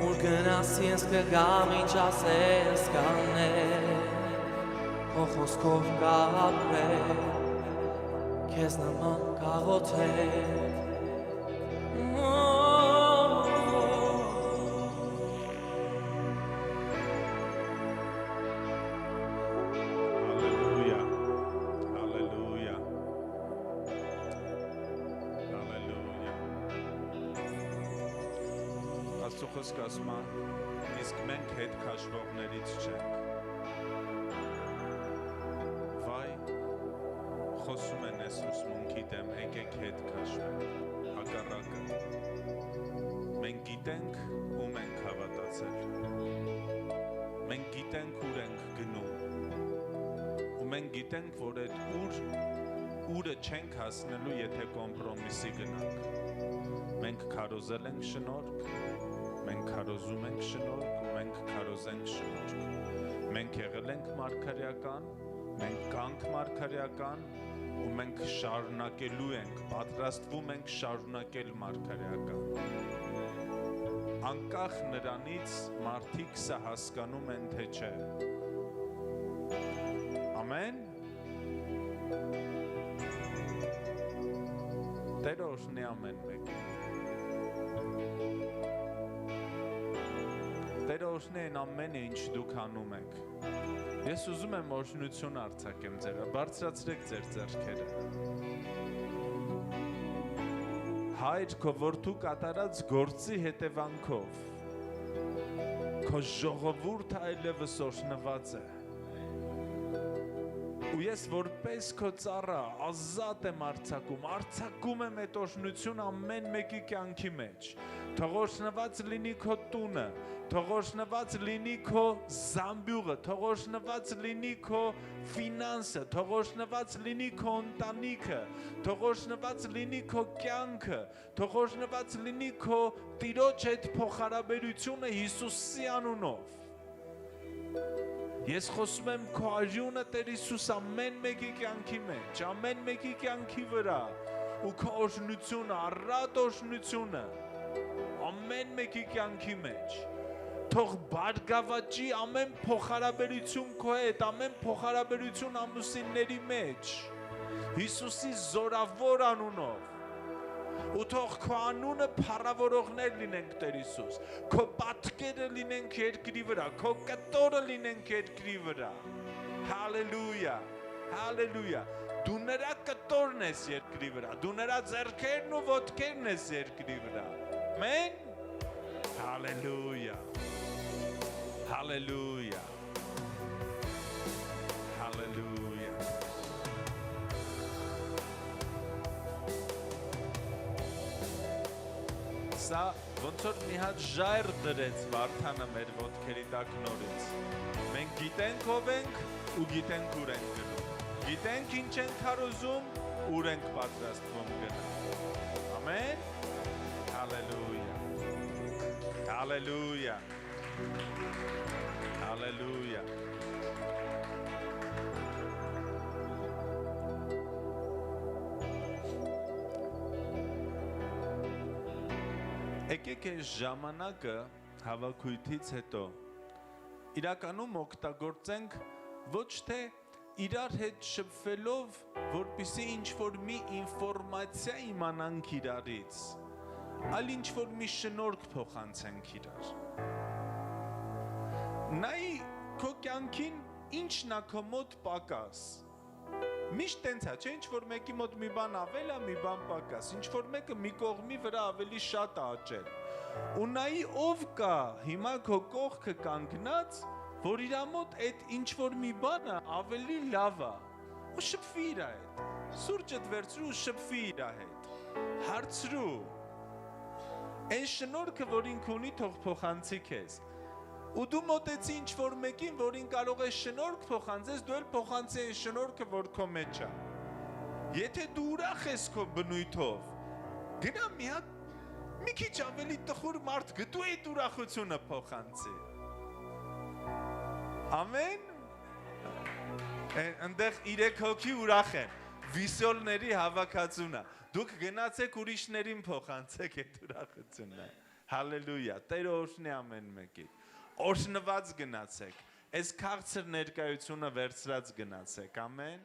Ուր գնաս ես կգամ ինչ ասես կանեմ Քո խոսքով կապրեմ Քեզ նման կաղոթեմ Hallelujah. Hallelujah. Աստծո խոսքը ասում է, իսկ մենք հետ քաշվողներից չենք։ Վայ, խոսում են այս ուսմունքի գիտեմ, եկեք հետ քաշվենք, հակառակը։ Մենք գիտենք ում ենք հավատացել։ Մենք գիտենք ուր ենք գնում։ Ու մենք գիտենք, որ այդ ուրը չենք հասնելու, եթե կոմպրոմիսի գնանք։ Մենք քարոզել ենք շնորհք, մենք քարոզում ենք շնորհք ու մենք քարոզենք շնորհք։ Մենք եղել ենք մարգարեական, մենք կանք մարգարեական ու մենք շարունակելու ենք, պատրաստվում ենք շարունակել մարգարեական։ Անկախ նրանից մարդիկ սա հասկանում են, թե չէ։ Ամեն։ Տերը օրհնի ամեն մեկին։ Տերը օրհնի այն ամենը, ինչ դուք անում եք։ Ես ուզում եմ օրհնություն արձակեմ ձեզ, բարձրացրեք ձեր ձեռքերը։ Հայր, քո որդու կատարած գործի հետևանքով քո ժողովուրդը այլևս օրհնված է։ Ու ես որպես քո ծառա ազատ եմ արձակում եմ այդ օրհնությունը ամեն մեկի կյանքի մեջ։ Թող օրհնված լինի քո տունը, թող օրհնված լինի քո զամբյուղը, թող օրհնված լինի քո ֆինանսը, թող օրհնված լինի քո ընտանիքը, թող օրհնված լինի քո կյանքը, թող օրհնված լինի քո Տիրոջ հետ փոխհարաբերությունը Հիսուսի անունով։ Ես խոսում եմ քո արյունը Տեր Հիսուս ամեն մեկի կյանքի մեջ, ամեն մեկի կյանքի վրա ու քո օրհնությունը, առատ օրհնությունը ամեն մեկի կյանքի մեջ։ Թող բարգավաճի ամեն փոխհարաբերություն քո հետ, ամեն փոխհարաբերություն ամուսինների մեջ Հիսուսի զորավոր անունով։ Ու թող քո անունը փառավորողներ լինենք Տեր Հիսուս, քո պատկերը լինենք երկրի վրա, քո կտորը լինենք երկրի վրա։ Հալելույա, հալելույա։ Դու նրա կտորն ես երկրի վրա, դու նրա ձեռքերն ու ոտքերն ես երկրի վրա։ Ամեն։ Հալելույա, հալելույա, հալելույա։ Սա ոնց որ մի հատ ժայռ դրեց Վարդանը մեր ոտքերի տակ նորից։ Մենք գիտենք ով ենք ու գիտենք ուր ենք գնում։ Գիտենք ինչ ենք քարոզում, ուր ենք պատրաստվում գնալ։ Ամեն։ Հալելույա։ Հալելույա։ Հալելույա։ Եկեք այս ժամանակը հավաքույթից հետո իրականում օգտագործենք ոչ թե իրար հետ շփվելով, որպեսզի ինչ-որ մի ինֆորմացիա իմանանք իրարից, այլ ինչ-որ մի շնորհք փոխանցենք իրար։ Նայ քո կյանքին ինչն է քո մոտ պակաս։ Միշտ տենց է, չէ՞ ինչ-որ մեկի մոտ մի բան ավել է, մի բան պակաս, ինչ-որ մեկը մի կողմի վրա ավելի շատ է աճել։ Ու նայի ով կա հիմա քո կողքը կանգնած, որ իր մոտ այդ ինչ-որ մի բանը ավելի լավ է։ Ու շփվի իր հետ։ Սուրճդ վերցրու ու շփվի իր հետ։ Հարցրու։ Այն շնորհքը, որ ինք ունի, թող փոխանցի քեզ։ Ու դու մոտեցի ինչ-որ մեկին, որին կարող է շնորհք փոխանցես, դու էլ փոխանցի այն շնորհքը, որ քո մեջ է։ Եթե դու ուրախ ես քո բնույթով, գնա մի քիչ ավելի տխուր մարդ գտու այդ ուրախությունը փոխանցի։ Ամեն։ Այնտեղ 3 հոգի ուրախ են։ Վիսյոլների հավաքածուն է։ Դուք գնացեք ուրիշներին փոխանցեք այդ ուրախությունը։ Հալելույա։ Տերը օրհնի ամեն մեկին։ Օրհնված գնացեք, այս քաղցր ներկայությունը վերցրած գնացեք, ամեն։